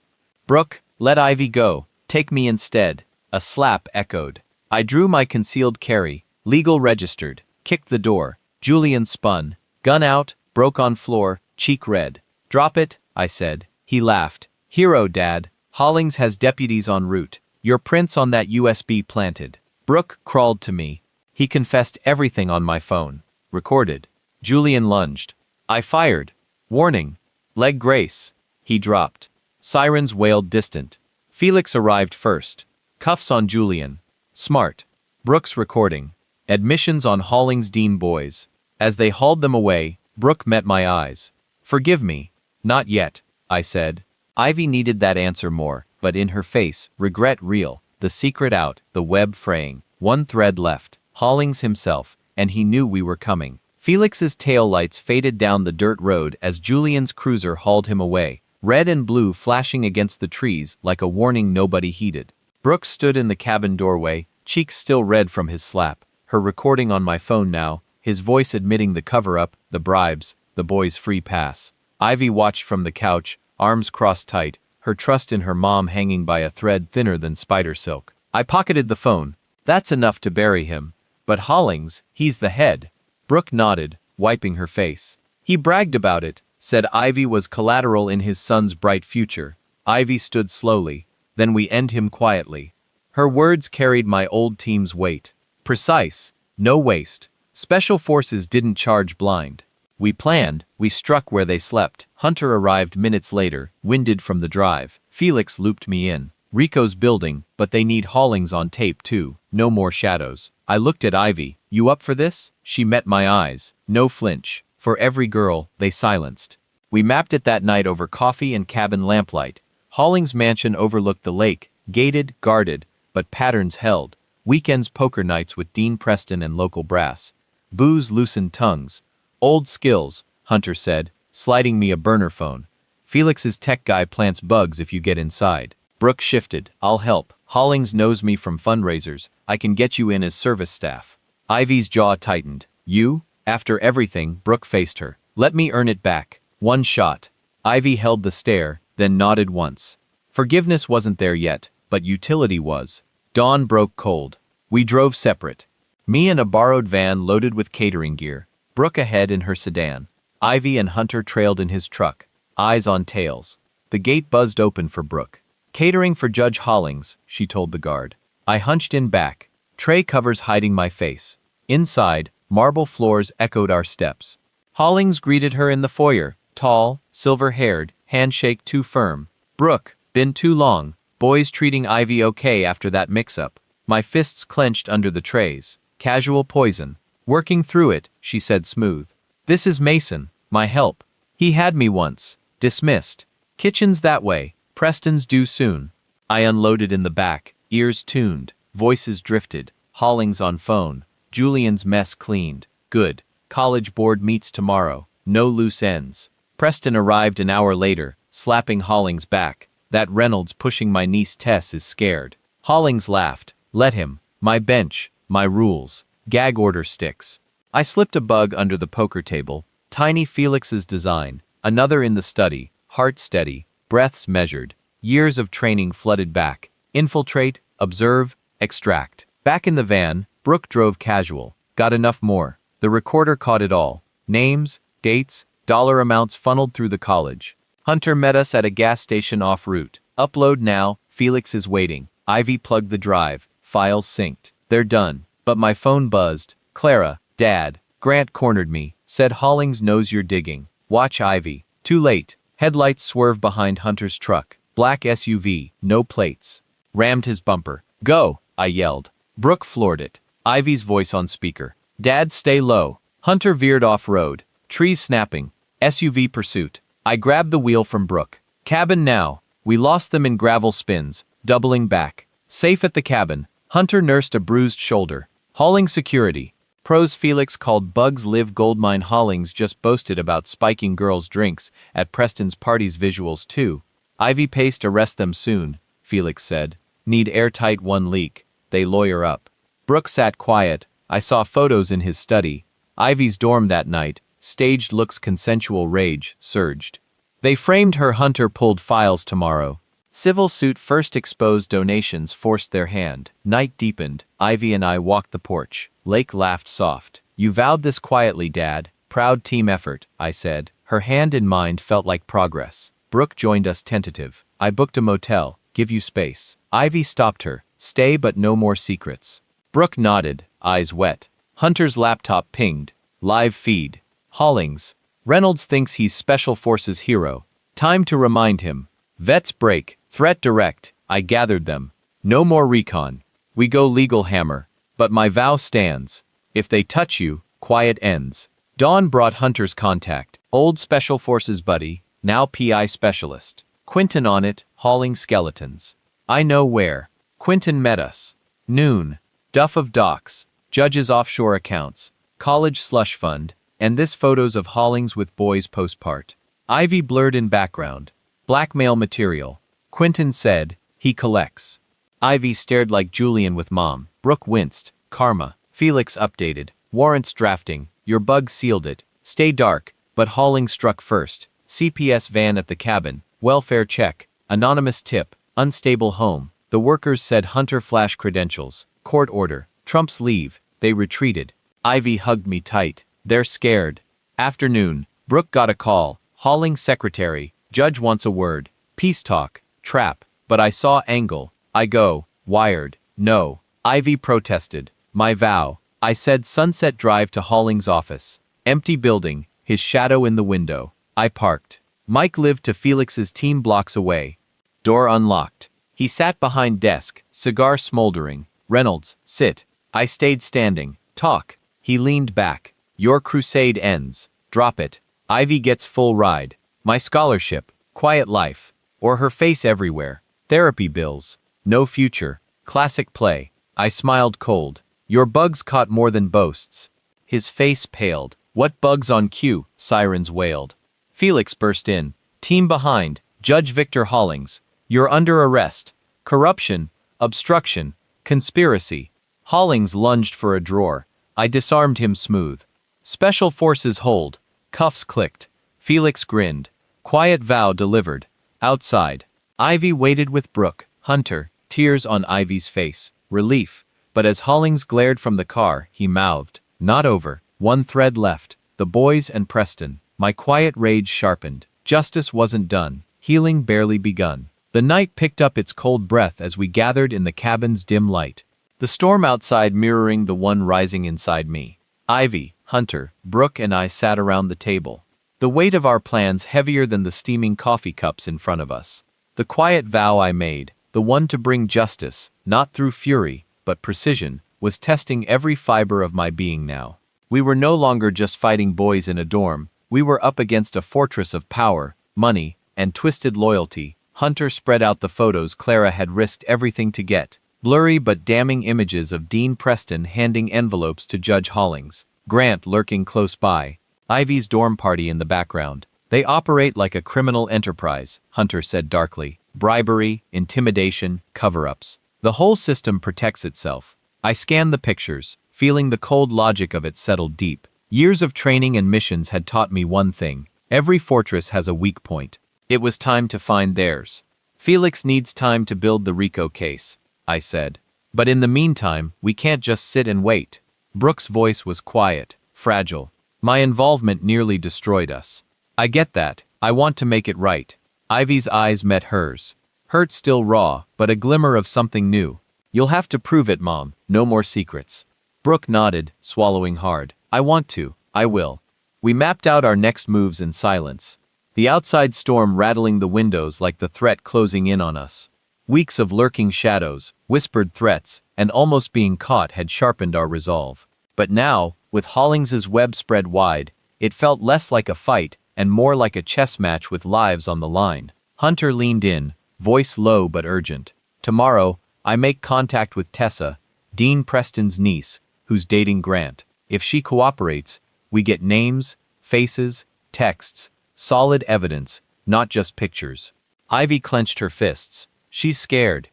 Brooke, let Ivy go. Take me instead. A slap echoed. I drew my concealed carry. Legal registered. Kicked the door. Julian spun. Gun out. Broke on floor. Cheek red. Drop it, I said. He laughed. Hero, Dad. Hollings has deputies en route. Your prints on that USB planted. Brooke crawled to me. He confessed everything on my phone. Recorded. Julian lunged. I fired. Warning. Leg grace. He dropped. Sirens wailed distant. Felix arrived first. Cuffs on Julian. Smart. Brooke's recording. Admissions on Hollings Dean boys. As they hauled them away, Brooke met my eyes. Forgive me. Not yet, I said. Ivy needed that answer more, but in her face, regret real, the secret out, the web fraying. One thread left. Hollings himself, and he knew we were coming. Felix's taillights faded down the dirt road as Julian's cruiser hauled him away, red and blue flashing against the trees like a warning nobody heeded. Brooke stood in the cabin doorway, cheeks still red from his slap, her recording on my phone now, his voice admitting the cover-up, the bribes, the boy's free pass. Ivy watched from the couch, arms crossed tight, her trust in her mom hanging by a thread thinner than spider silk. I pocketed the phone. That's enough to bury him. But Hollings, he's the head. Brooke nodded, wiping her face. He bragged about it, said Ivy was collateral in his son's bright future. Ivy stood slowly. Then we end him quietly. Her words carried my old team's weight. Precise. No waste. Special forces didn't charge blind. We planned, we struck where they slept. Hunter arrived minutes later, winded from the drive. Felix looped me in. Rico's building, but they need Hollings on tape too. No more shadows. I looked at Ivy. You up for this? She met my eyes. No flinch. For every girl, they silenced. We mapped it that night over coffee and cabin lamplight. Hollings' mansion overlooked the lake, gated, guarded, but patterns held. Weekends poker nights with Dean Preston and local brass. Booze loosened tongues. Old skills, Hunter said, sliding me a burner phone. Felix's tech guy plants bugs if you get inside. Brooke shifted. I'll help. Hollings knows me from fundraisers. I can get you in as service staff. Ivy's jaw tightened. You? After everything, Brooke faced her. Let me earn it back. One shot. Ivy held the stare, then nodded once. Forgiveness wasn't there yet, but utility was. Dawn broke cold. We drove separate. Me in a borrowed van loaded with catering gear. Brooke ahead in her sedan. Ivy and Hunter trailed in his truck, eyes on tails. The gate buzzed open for Brooke. Catering for Judge Hollings, she told the guard. I hunched in back, tray covers hiding my face. Inside, marble floors echoed our steps. Hollings greeted her in the foyer, tall, silver-haired, handshake too firm. Brooke, been too long. Boys treating Ivy okay after that mix-up. My fists clenched under the trays. Casual poison. Working through it, she said smooth. This is Mason, my help. He had me once. Dismissed. Kitchen's that way. Preston's due soon. I unloaded in the back, ears tuned, voices drifted. Hollings on phone. Julian's mess cleaned. Good. College board meets tomorrow. No loose ends. Preston arrived an hour later, slapping Hollings back. That Reynolds pushing my niece Tess is scared. Hollings laughed. Let him. My bench. My rules. Gag order sticks. I slipped a bug under the poker table. Tiny Felix's design. Another in the study. Heart steady. Breaths measured. Years of training flooded back. Infiltrate. Observe. Extract. Back in the van, Brooke drove casual. Got enough more. The recorder caught it all. Names, dates, dollar amounts funneled through the college. Hunter met us at a gas station off route. Upload now. Felix is waiting. Ivy plugged the drive. Files synced. They're done. But my phone buzzed. Clara, Dad. Grant cornered me. Said Hollings knows you're digging. Watch Ivy. Too late. Headlights swerve behind Hunter's truck. Black SUV. No plates. Rammed his bumper. Go, I yelled. Brooke floored it. Ivy's voice on speaker. Dad, stay low. Hunter veered off-road. Trees snapping. SUV pursuit. I grabbed the wheel from Brooke. Cabin now. We lost them in gravel spins, doubling back. Safe at the cabin. Hunter nursed a bruised shoulder. Hollings security. Pros Felix called Bugs Live Goldmine. Hollings just boasted about spiking girls' drinks at Preston's parties. Visuals too. Ivy paced arrest them soon, Felix said. Need airtight one leak. They lawyer up. Brooke sat quiet. I saw photos in his study. Ivy's dorm that night. Staged looks consensual rage surged. They framed her. Hunter pulled files tomorrow. Civil suit first exposed donations forced their hand. Night deepened. Ivy and I walked the porch. Lake laughed soft. You vowed this quietly, Dad. Proud team effort, I said. Her hand in mine felt like progress. Brooke joined us tentative. I booked a motel. Give you space. Ivy stopped her. Stay but no more secrets. Brooke nodded, eyes wet. Hunter's laptop pinged. Live feed. Hollings. Reynolds thinks he's Special Forces hero. Time to remind him. Vets break. Threat direct. I gathered them. No more recon. We go legal hammer. But my vow stands. If they touch you, quiet ends. Dawn brought Hunter's contact. Old Special Forces buddy, now PI specialist. Quinton on it, hauling skeletons. I know where. Quinton met us. Noon. Duff of docks. Judge's offshore accounts. College slush fund. And this photos of Hollings with boys postpart. Ivy blurred in background. Blackmail material. Quinton said, he collects. Ivy stared like Julian with mom. Brooke winced. Karma. Felix updated. Warrants drafting. Your bug sealed it. Stay dark. But Hollings struck first. CPS van at the cabin. Welfare check. Anonymous tip. Unstable home. The workers said Hunter flash credentials. Court order. Trump's leave. They retreated. Ivy hugged me tight. They're scared. Afternoon. Brooke got a call. Hollings secretary. Judge wants a word. Peace talk. Trap. But I saw angle. I go. Wired. No. Ivy protested. My vow. I said Sunset Drive to Hollings' office. Empty building. his shadow in the window. I parked. Mike lived to Felix's team blocks away. Door unlocked. He sat behind desk, cigar smoldering. Reynolds, sit. I stayed standing. Talk. He leaned back. Your crusade ends. Drop it. Ivy gets full ride. My scholarship. Quiet life. Or her face everywhere. Therapy bills. No future. Classic play. I smiled cold. Your bugs caught more than boasts. His face paled. What bugs on cue? Sirens wailed. Felix burst in. Team behind. Judge Victor Hollings. You're under arrest. Corruption. Obstruction. Conspiracy. Hollings lunged for a drawer. I disarmed him smooth. Special forces hold. Cuffs clicked. Felix grinned. Quiet vow delivered. Outside. Ivy waited with Brooke, Hunter, tears on Ivy's face. Relief. But as Hollings glared from the car, he mouthed. Not over. One thread left. The boys and Preston. My quiet rage sharpened. Justice wasn't done. Healing barely begun. The night picked up its cold breath as we gathered in the cabin's dim light. The storm outside mirroring the one rising inside me. Ivy, Hunter, Brooke and I sat around the table. The weight of our plans heavier than the steaming coffee cups in front of us. The quiet vow I made, the one to bring justice, not through fury, but precision, was testing every fiber of my being now. We were no longer just fighting boys in a dorm. We were up against a fortress of power, money, and twisted loyalty. Hunter spread out the photos Clara had risked everything to get. Blurry but damning images of Dean Preston handing envelopes to Judge Hollings. Grant lurking close by. Ivy's dorm party in the background. They operate like a criminal enterprise, Hunter said darkly. Bribery, intimidation, cover-ups. The whole system protects itself. I scanned the pictures, feeling the cold logic of it settled deep. Years of training and missions had taught me one thing. Every fortress has a weak point. It was time to find theirs. Felix needs time to build the Rico case, I said. But in the meantime, we can't just sit and wait. Brooke's voice was quiet, fragile. My involvement nearly destroyed us. I get that. I want to make it right. Ivy's eyes met hers. Hurt still raw, but a glimmer of something new. You'll have to prove it, Mom. No more secrets. Brooke nodded, swallowing hard. I want to. I will. We mapped out our next moves in silence. The outside storm rattling the windows like the threat closing in on us. Weeks of lurking shadows, whispered threats, and almost being caught had sharpened our resolve. But now, with Hollings's web spread wide, it felt less like a fight and more like a chess match with lives on the line. Hunter leaned in, voice low but urgent. Tomorrow, I make contact with Tessa, Dean Preston's niece, who's dating Grant. If she cooperates, we get names, faces, texts, solid evidence, not just pictures. Ivy clenched her fists. She's scared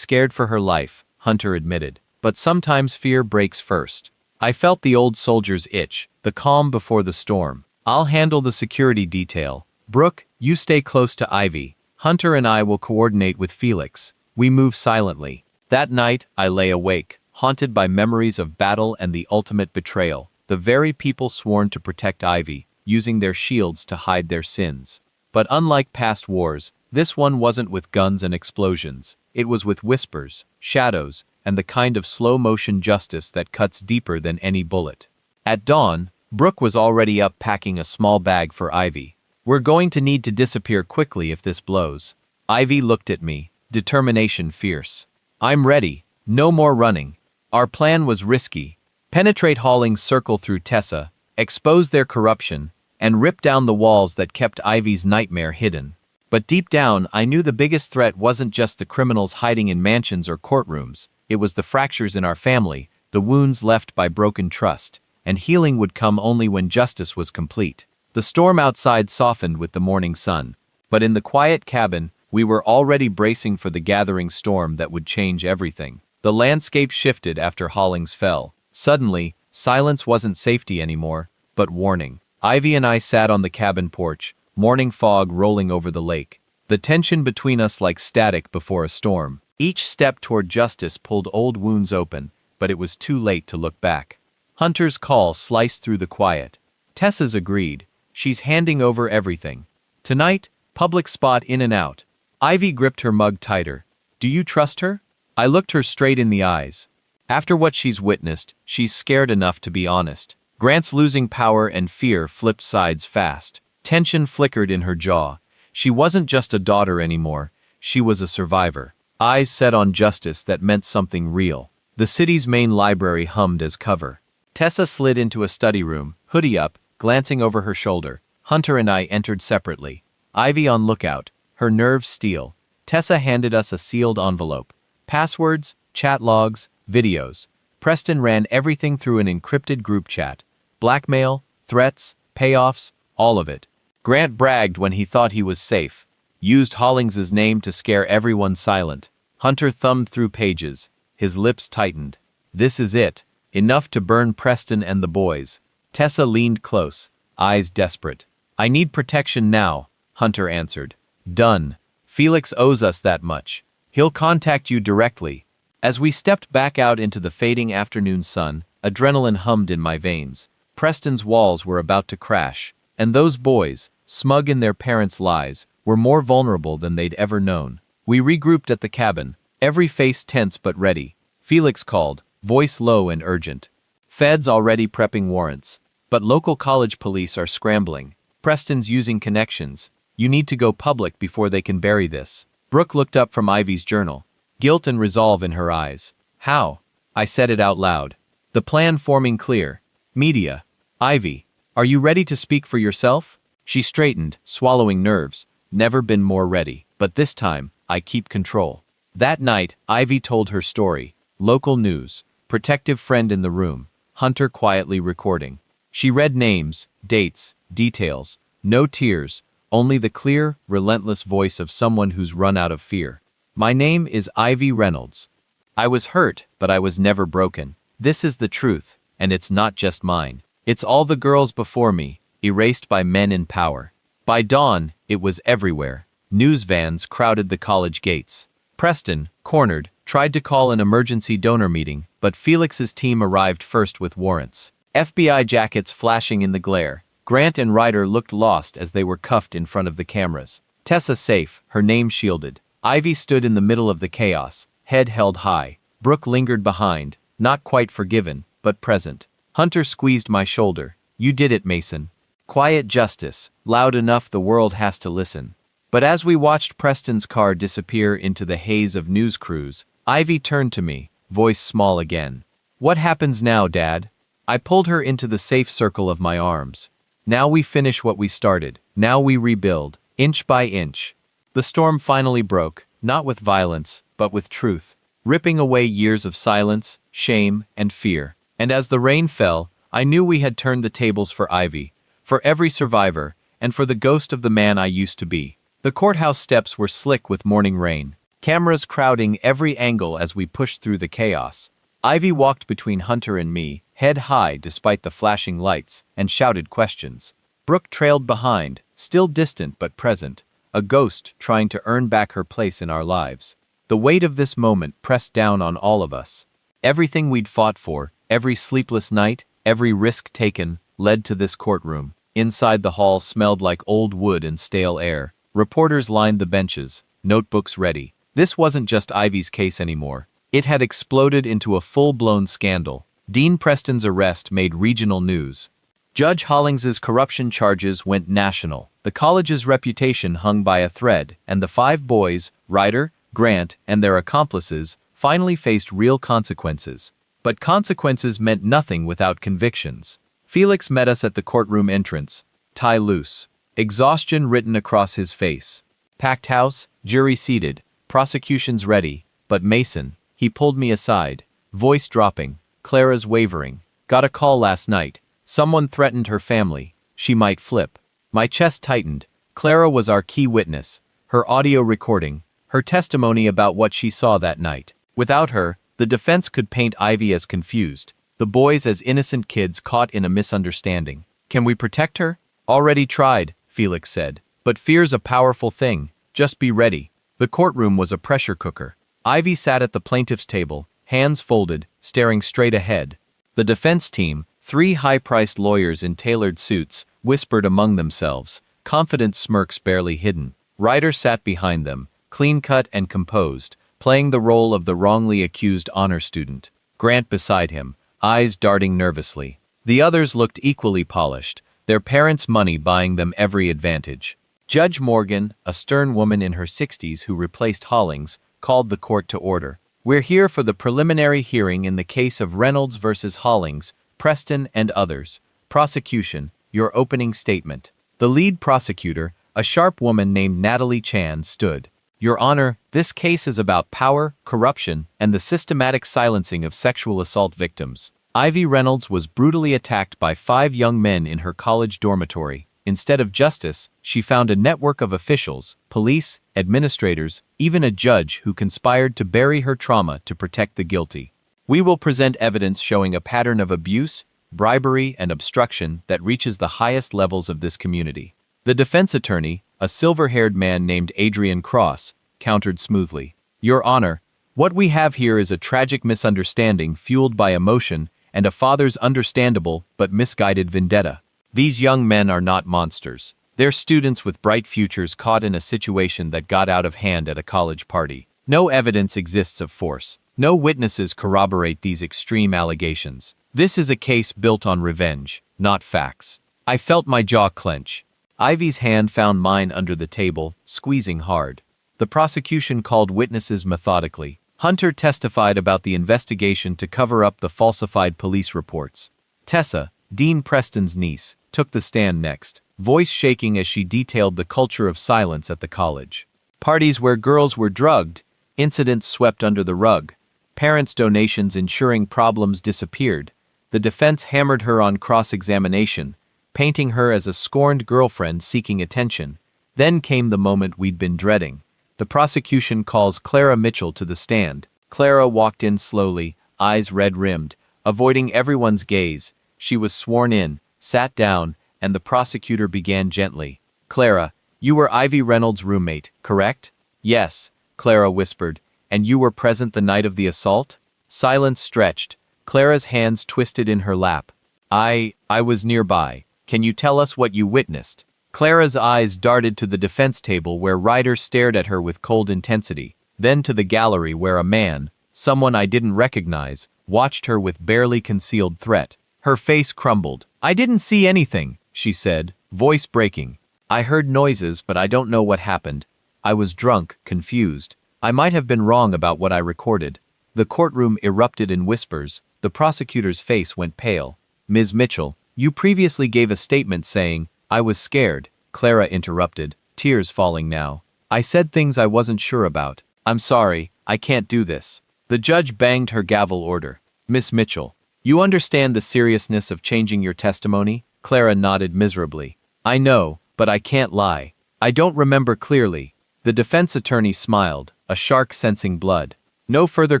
for her life, Hunter admitted. But sometimes fear breaks first. I felt the old soldier's itch, the calm before the storm. I'll handle the security detail. Brooke, you stay close to Ivy. Hunter and I will coordinate with Felix. We move silently. That night, I lay awake, haunted by memories of battle and the ultimate betrayal. The very people sworn to protect Ivy, using their shields to hide their sins. But unlike past wars, this one wasn't with guns and explosions. It was with whispers, shadows, and the kind of slow-motion justice that cuts deeper than any bullet. At dawn, Brooke was already up packing a small bag for Ivy. We're going to need to disappear quickly if this blows. Ivy looked at me, determination fierce. I'm ready. No more running. Our plan was risky. Penetrate Hollings' circle through Tessa, expose their corruption, and rip down the walls that kept Ivy's nightmare hidden. But deep down, I knew the biggest threat wasn't just the criminals hiding in mansions or courtrooms. It was the fractures in our family, the wounds left by broken trust, and healing would come only when justice was complete. The storm outside softened with the morning sun, but in the quiet cabin, we were already bracing for the gathering storm that would change everything. The landscape shifted after Hollings fell. Suddenly, silence wasn't safety anymore, but warning. Ivy and I sat on the cabin porch, morning fog rolling over the lake. The tension between us like static before a storm. Each step toward justice pulled old wounds open, but it was too late to look back. Hunter's call sliced through the quiet. Tessa's agreed. She's handing over everything. Tonight, public spot in and out. Ivy gripped her mug tighter. Do you trust her? I looked her straight in the eyes. After what she's witnessed, she's scared enough to be honest. Grant's losing power and fear flipped sides fast. Tension flickered in her jaw. She wasn't just a daughter anymore, she was a survivor. Eyes set on justice that meant something real. The city's main library hummed as cover. Tessa slid into a study room, hoodie up, glancing over her shoulder. Hunter and I entered separately. Ivy on lookout, her nerves steel. Tessa handed us a sealed envelope. Passwords, chat logs, videos. Preston ran everything through an encrypted group chat. Blackmail, threats, payoffs, all of it. Grant bragged when he thought he was safe. Used Hollings's name to scare everyone silent. Hunter thumbed through pages. His lips tightened. This is it. Enough to burn Preston and the boys. Tessa leaned close, eyes desperate. I need protection now, Hunter answered. Done. Felix owes us that much. He'll contact you directly. As we stepped back out into the fading afternoon sun, adrenaline hummed in my veins. Preston's walls were about to crash, and those boys, smug in their parents' lies, were more vulnerable than they'd ever known. We regrouped at the cabin, every face tense but ready. Felix called, voice low and urgent. Feds already prepping warrants. But local college police are scrambling. Preston's using connections. You need to go public before they can bury this. Brooke looked up from Ivy's journal. Guilt and resolve in her eyes. How? I said it out loud. The plan forming clear. Media. Ivy, are you ready to speak for yourself? She straightened, swallowing nerves. Never been more ready. But this time, I keep control. That night, Ivy told her story. Local news. Protective friend in the room. Hunter quietly recording. She read names, dates, details. No tears, only the clear, relentless voice of someone who's run out of fear. My name is Ivy Reynolds. I was hurt, but I was never broken. This is the truth, and it's not just mine. It's all the girls before me, erased by men in power. By dawn, it was everywhere. News vans crowded the college gates. Preston, cornered, tried to call an emergency donor meeting, but Felix's team arrived first with warrants. FBI jackets flashing in the glare. Grant and Ryder looked lost as they were cuffed in front of the cameras. Tessa safe, her name shielded. Ivy stood in the middle of the chaos, head held high. Brooke lingered behind, not quite forgiven, but present. Hunter squeezed my shoulder. You did it, Mason. Quiet justice, loud enough the world has to listen. But as we watched Preston's car disappear into the haze of news crews, Ivy turned to me, voice small again. What happens now, Dad? I pulled her into the safe circle of my arms. Now we finish what we started. Now we rebuild, inch by inch. The storm finally broke, not with violence, but with truth, ripping away years of silence, shame, and fear. And as the rain fell, I knew we had turned the tables for Ivy, for every survivor, and for the ghost of the man I used to be. The courthouse steps were slick with morning rain, cameras crowding every angle as we pushed through the chaos. Ivy walked between Hunter and me, head high despite the flashing lights, and shouted questions. Brooke trailed behind, still distant but present, a ghost trying to earn back her place in our lives. The weight of this moment pressed down on all of us. Everything we'd fought for, every sleepless night, every risk taken, led to this courtroom. Inside the hall smelled like old wood and stale air. Reporters lined the benches, notebooks ready. This wasn't just Ivy's case anymore. It had exploded into a full-blown scandal. Dean Preston's arrest made regional news. Judge Hollings's corruption charges went national. The college's reputation hung by a thread, and the 5 boys, Ryder, Grant, and their accomplices, finally faced real consequences. But consequences meant nothing without convictions. Felix met us at the courtroom entrance, tie loose, exhaustion written across his face. Packed house, jury seated, prosecution's ready, but Mason, he pulled me aside, voice dropping. Clara's wavering. Got a call last night. Someone threatened her family. She might flip. My chest tightened. Clara was our key witness. Her audio recording. Her testimony about what she saw that night. Without her, the defense could paint Ivy as confused. The boys as innocent kids caught in a misunderstanding. Can we protect her? Already tried, Felix said. But fear's a powerful thing. Just be ready. The courtroom was a pressure cooker. Ivy sat at the plaintiff's table, hands folded, staring straight ahead. The defense team, 3 high-priced lawyers in tailored suits, whispered among themselves, confident smirks barely hidden. Ryder sat behind them, clean-cut and composed, playing the role of the wrongly accused honor student. Grant beside him, eyes darting nervously. The others looked equally polished, their parents' money buying them every advantage. Judge Morgan, a stern woman in her 60s who replaced Hollings, called the court to order. We're here for the preliminary hearing in the case of Reynolds versus Hollings, Preston and others. Prosecution, your opening statement. The lead prosecutor, a sharp woman named Natalie Chan, stood. Your Honor, this case is about power, corruption, and the systematic silencing of sexual assault victims. Ivy Reynolds was brutally attacked by 5 young men in her college dormitory. Instead of justice, she found a network of officials, police, administrators, even a judge who conspired to bury her trauma to protect the guilty. We will present evidence showing a pattern of abuse, bribery, and obstruction that reaches the highest levels of this community. The defense attorney, a silver-haired man named Adrian Cross, countered smoothly. Your Honor, what we have here is a tragic misunderstanding fueled by emotion and a father's understandable but misguided vendetta. These young men are not monsters. They're students with bright futures caught in a situation that got out of hand at a college party. No evidence exists of force. No witnesses corroborate these extreme allegations. This is a case built on revenge, not facts. I felt my jaw clench. Ivy's hand found mine under the table, squeezing hard. The prosecution called witnesses methodically. Hunter testified about the investigation to cover up the falsified police reports. Tessa, Dean Preston's niece, took the stand next, voice shaking as she detailed the culture of silence at the college. Parties where girls were drugged, incidents swept under the rug, parents' donations ensuring problems disappeared. The defense hammered her on cross-examination, painting her as a scorned girlfriend seeking attention. Then came the moment we'd been dreading. The prosecution calls Clara Mitchell to the stand. Clara walked in slowly, eyes red-rimmed, avoiding everyone's gaze. She was sworn in, sat down, and the prosecutor began gently. Clara, you were Ivy Reynolds' roommate, correct? Yes, Clara whispered. And you were present the night of the assault? Silence stretched. Clara's hands twisted in her lap. I was nearby. Can you tell us what you witnessed? Clara's eyes darted to the defense table where Ryder stared at her with cold intensity, then to the gallery where a man, someone I didn't recognize, watched her with barely concealed threat. Her face crumbled. I didn't see anything, she said, voice breaking. I heard noises, but I don't know what happened. I was drunk, confused. I might have been wrong about what I recorded. The courtroom erupted in whispers. The prosecutor's face went pale. Ms. Mitchell, you previously gave a statement saying, I was scared, Clara interrupted, tears falling now. I said things I wasn't sure about. I'm sorry, I can't do this. The judge banged her gavel order. Miss Mitchell, you understand the seriousness of changing your testimony? Clara nodded miserably. I know, but I can't lie. I don't remember clearly. The defense attorney smiled, a shark sensing blood. No further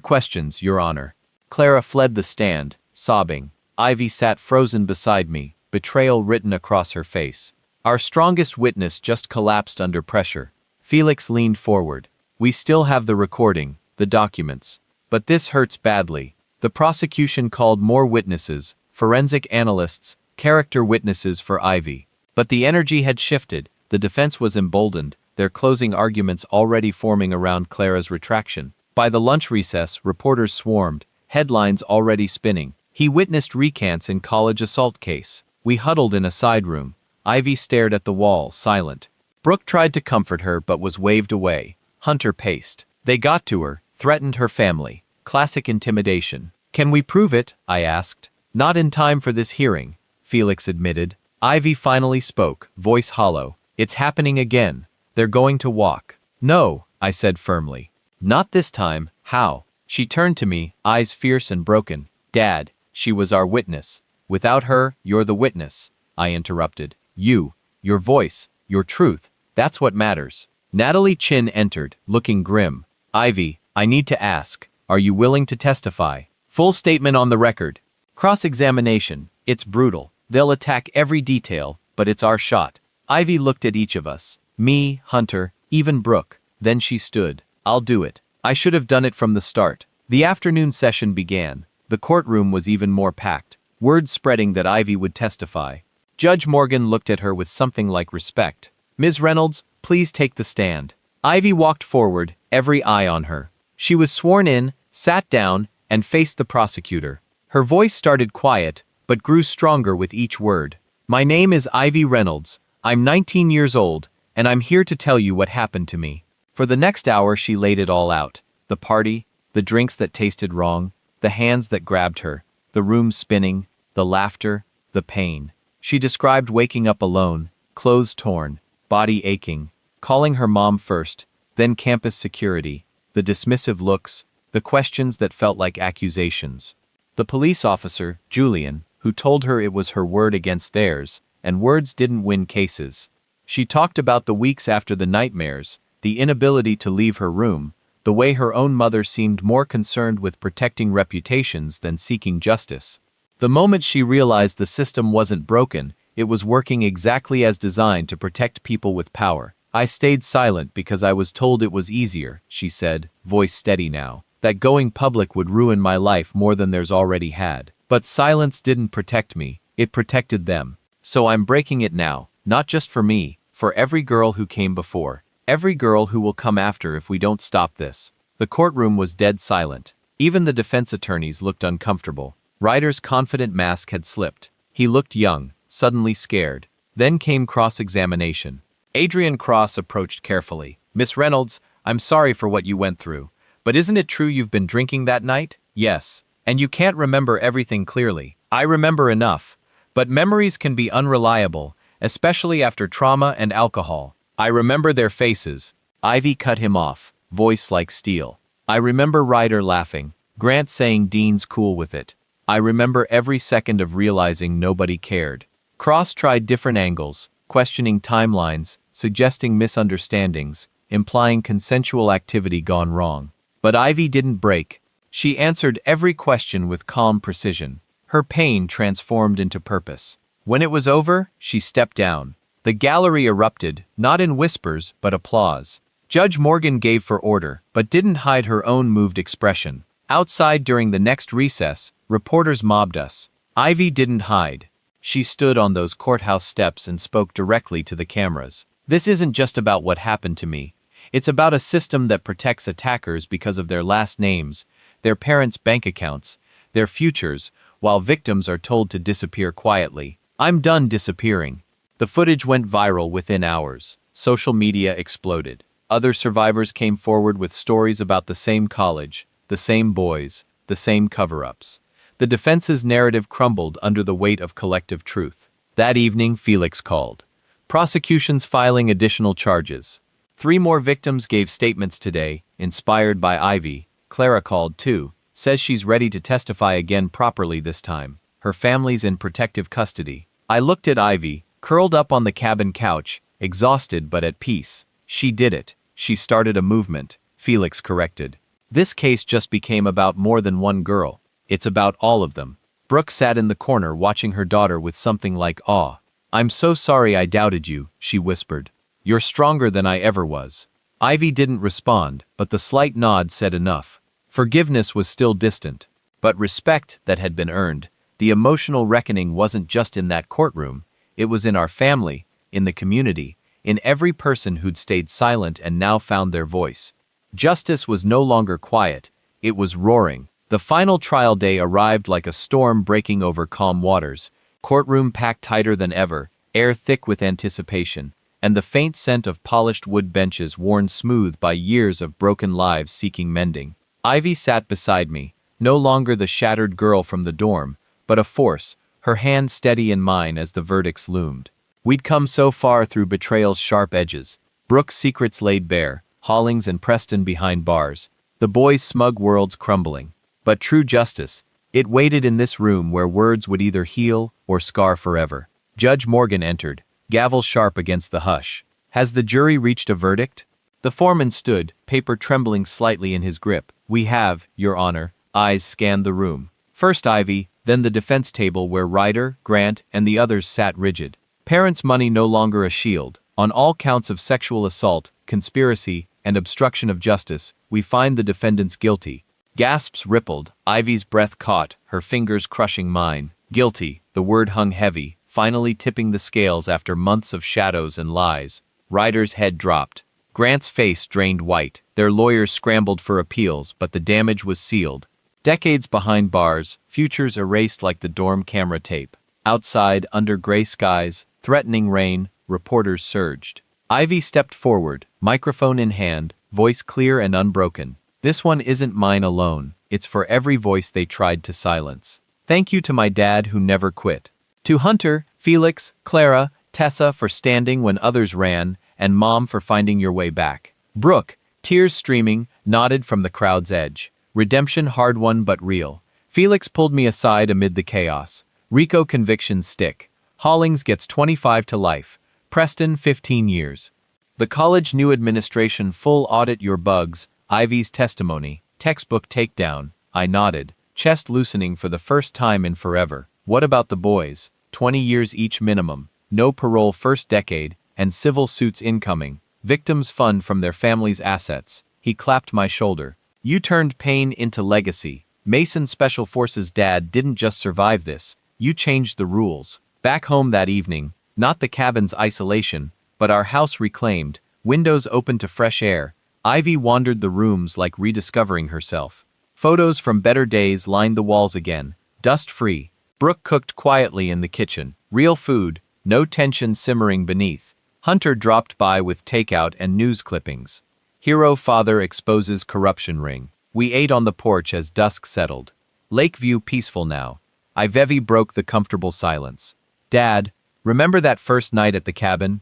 questions, Your Honor. Clara fled the stand, sobbing. Ivy sat frozen beside me, betrayal written across her face. Our strongest witness just collapsed under pressure. Felix leaned forward. We still have the recording, the documents. But this hurts badly. The prosecution called more witnesses, forensic analysts, character witnesses for Ivy. But the energy had shifted. The defense was emboldened, their closing arguments already forming around Clara's retraction. By the lunch recess, reporters swarmed, headlines already spinning. He witnessed recants in college assault case. We huddled in a side room. Ivy stared at the wall, silent. Brooke tried to comfort her but was waved away. Hunter paced. They got to her, threatened her family. Classic intimidation. Can we prove it? I asked. Not in time for this hearing, Felix admitted. Ivy finally spoke, voice hollow. It's happening again. They're going to walk. No, I said firmly. Not this time. How? She turned to me, eyes fierce and broken. Dad, she was our witness. Without her, you're the witness. I interrupted. Your voice, your truth, that's what matters. Natalie Chin entered, looking grim. Ivy, I need to ask, are you willing to testify? Full statement on the record. Cross-examination, it's brutal. They'll attack every detail, but it's our shot. Ivy looked at each of us. Me, Hunter, even Brooke. Then she stood. I'll do it. I should have done it from the start. The afternoon session began. The courtroom was even more packed. Word spreading that Ivy would testify. Judge Morgan looked at her with something like respect. Ms. Reynolds, please take the stand. Ivy walked forward, every eye on her. She was sworn in, sat down, and faced the prosecutor. Her voice started quiet, but grew stronger with each word. My name is Ivy Reynolds. I'm 19 years old, and I'm here to tell you what happened to me. For the next hour she laid it all out. The party, the drinks that tasted wrong, the hands that grabbed her, the room spinning, the laughter, the pain. She described waking up alone, clothes torn, body aching, calling her mom first, then campus security, the dismissive looks, the questions that felt like accusations. The police officer, Julian, who told her it was her word against theirs, and words didn't win cases. She talked about the weeks after the nightmares, the inability to leave her room, the way her own mother seemed more concerned with protecting reputations than seeking justice. The moment she realized the system wasn't broken, it was working exactly as designed to protect people with power. I stayed silent because I was told it was easier, she said, voice steady now, that going public would ruin my life more than theirs already had. But silence didn't protect me, it protected them. So I'm breaking it now, not just for me, for every girl who came before, every girl who will come after if we don't stop this. The courtroom was dead silent. Even the defense attorneys looked uncomfortable. Ryder's confident mask had slipped. He looked young, suddenly scared. Then came cross-examination. Adrian Cross approached carefully. Miss Reynolds, I'm sorry for what you went through. But isn't it true you've been drinking that night? Yes. And you can't remember everything clearly. I remember enough. But memories can be unreliable, especially after trauma and alcohol. I remember their faces. Ivy cut him off, voice like steel. I remember Ryder laughing, Grant saying Dean's cool with it. I remember every second of realizing nobody cared. Cross tried different angles, questioning timelines, suggesting misunderstandings, implying consensual activity gone wrong. But Ivy didn't break. She answered every question with calm precision. Her pain transformed into purpose. When it was over, she stepped down. The gallery erupted, not in whispers, but applause. Judge Morgan gave for order, but didn't hide her own moved expression. Outside during the next recess, reporters mobbed us. Ivy didn't hide. She stood on those courthouse steps and spoke directly to the cameras. This isn't just about what happened to me. It's about a system that protects attackers because of their last names, their parents' bank accounts, their futures, while victims are told to disappear quietly. I'm done disappearing. The footage went viral within hours. Social media exploded. Other survivors came forward with stories about the same college, the same boys, the same cover-ups. The defense's narrative crumbled under the weight of collective truth. That evening, Felix called. Prosecution's filing additional charges. 3 more victims gave statements today, inspired by Ivy. Clara called too, says she's ready to testify again properly this time. Her family's in protective custody. I looked at Ivy, curled up on the cabin couch, exhausted but at peace. She did it. She started a movement, Felix corrected. This case just became about more than one girl. It's about all of them. Brooke sat in the corner watching her daughter with something like awe. I'm so sorry I doubted you, she whispered. You're stronger than I ever was. Ivy didn't respond, but the slight nod said enough. Forgiveness was still distant, but respect that had been earned. The emotional reckoning wasn't just in that courtroom, it was in our family, in the community, in every person who'd stayed silent and now found their voice. Justice was no longer quiet, it was roaring. The final trial day arrived like a storm breaking over calm waters, courtroom packed tighter than ever, air thick with anticipation, and the faint scent of polished wood benches worn smooth by years of broken lives seeking mending. Ivy sat beside me, no longer the shattered girl from the dorm, but a force, her hand steady in mine as the verdicts loomed. We'd come so far through betrayal's sharp edges. Brooke's secrets laid bare, Hollings and Preston behind bars, the boys' smug worlds crumbling. But true justice, it waited in this room where words would either heal or scar forever. Judge Morgan entered, gavel sharp against the hush. Has the jury reached a verdict? The foreman stood, paper trembling slightly in his grip. We have, Your Honor. Eyes scanned the room. First Ivy, then the defense table where Ryder, Grant, and the others sat rigid. Parents' money no longer a shield. On all counts of sexual assault, conspiracy, and obstruction of justice, we find the defendants guilty. Gasps rippled, Ivy's breath caught, her fingers crushing mine. Guilty, the word hung heavy, finally tipping the scales after months of shadows and lies. Ryder's head dropped. Grant's face drained white. Their lawyers scrambled for appeals, but the damage was sealed. Decades behind bars, futures erased like the dorm camera tape. Outside, under gray skies, threatening rain, reporters surged. Ivy stepped forward, microphone in hand, voice clear and unbroken. This one isn't mine alone, it's for every voice they tried to silence. Thank you to my dad who never quit. To Hunter, Felix, Clara, Tessa for standing when others ran, and Mom for finding your way back. Brooke, tears streaming, nodded from the crowd's edge. Redemption hard won but real. Felix pulled me aside amid the chaos. Rico convictions stick. Hollings gets 25 to life. Preston 15 years. The college new administration full audit your bugs. Ivy's testimony. Textbook takedown. I nodded, chest loosening for the first time in forever. What about the boys? 20 years each minimum. No parole first decade, and civil suits incoming. Victims fund from their family's assets. He clapped my shoulder. You turned pain into legacy. Mason Special Forces dad didn't just survive this. You changed the rules. Back home that evening, not the cabin's isolation, but our house reclaimed, windows open to fresh air. Ivy wandered the rooms like rediscovering herself. Photos from better days lined the walls again, dust-free. Brooke cooked quietly in the kitchen. Real food, no tension simmering beneath. Hunter dropped by with takeout and news clippings. Hero father exposes corruption ring. We ate on the porch as dusk settled. Lakeview peaceful now. Ivy broke the comfortable silence. Dad, remember that first night at the cabin?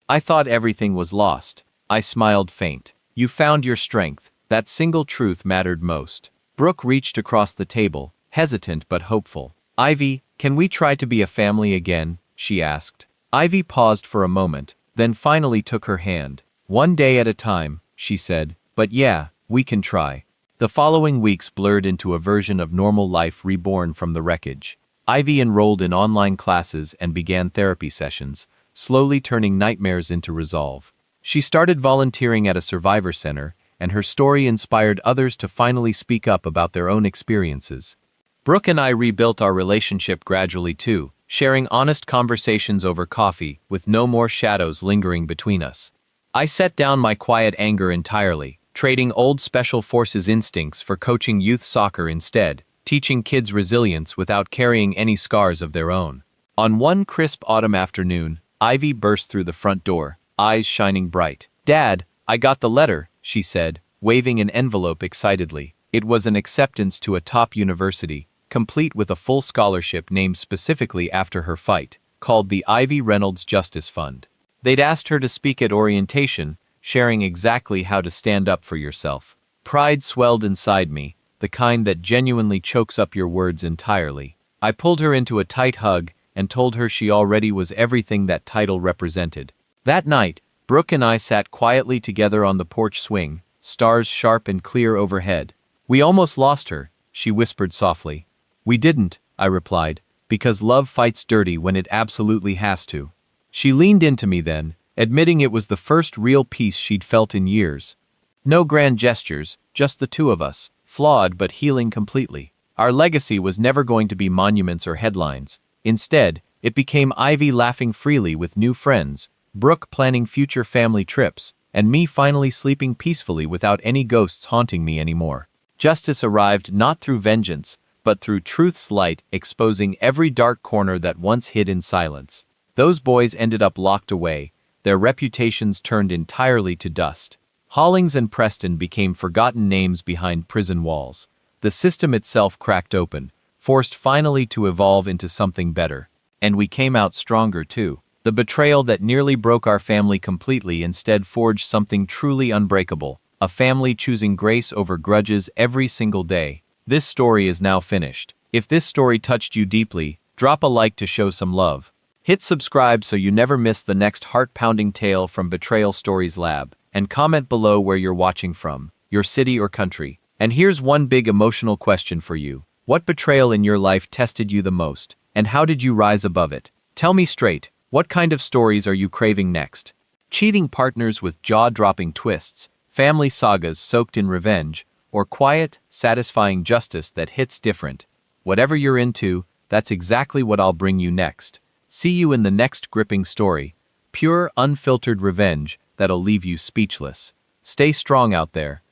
I thought everything was lost. I smiled faint. You found your strength. That single truth mattered most. Brooke reached across the table, hesitant but hopeful. Ivy, can we try to be a family again? She asked. Ivy paused for a moment, then finally took her hand. One day at a time, she said, but yeah, we can try. The following weeks blurred into a version of normal life reborn from the wreckage. Ivy enrolled in online classes and began therapy sessions, slowly turning nightmares into resolve. She started volunteering at a survivor center, and her story inspired others to finally speak up about their own experiences. Brooke and I rebuilt our relationship gradually too, sharing honest conversations over coffee, with no more shadows lingering between us. I set down my quiet anger entirely, trading old Special Forces instincts for coaching youth soccer instead, teaching kids resilience without carrying any scars of their own. On one crisp autumn afternoon, Ivy burst through the front door, eyes shining bright. Dad, I got the letter, she said, waving an envelope excitedly. It was an acceptance to a top university, complete with a full scholarship named specifically after her fight, called the Ivy Reynolds Justice Fund. They'd asked her to speak at orientation, sharing exactly how to stand up for yourself. Pride swelled inside me, the kind that genuinely chokes up your words entirely. I pulled her into a tight hug and told her she already was everything that title represented. That night, Brooke and I sat quietly together on the porch swing, stars sharp and clear overhead. We almost lost her, she whispered softly. We didn't, I replied, because love fights dirty when it absolutely has to. She leaned into me then, admitting it was the first real peace she'd felt in years. No grand gestures, just the two of us, flawed but healing completely. Our legacy was never going to be monuments or headlines. Instead, it became Ivy laughing freely with new friends, Brooke planning future family trips, and me finally sleeping peacefully without any ghosts haunting me anymore. Justice arrived not through vengeance, but through truth's light, exposing every dark corner that once hid in silence. Those boys ended up locked away, their reputations turned entirely to dust. Hollings and Preston became forgotten names behind prison walls. The system itself cracked open, forced finally to evolve into something better. And we came out stronger too. The betrayal that nearly broke our family completely instead forged something truly unbreakable, a family choosing grace over grudges every single day. This story is now finished. If this story touched you deeply, drop a like to show some love. Hit subscribe so you never miss the next heart-pounding tale from Betrayal Stories Lab, and comment below where you're watching from, your city or country. And here's one big emotional question for you. What betrayal in your life tested you the most, and how did you rise above it? Tell me straight, what kind of stories are you craving next? Cheating partners with jaw-dropping twists, family sagas soaked in revenge, or quiet, satisfying justice that hits different? Whatever you're into, that's exactly what I'll bring you next. See you in the next gripping story. Pure, unfiltered revenge that'll leave you speechless. Stay strong out there.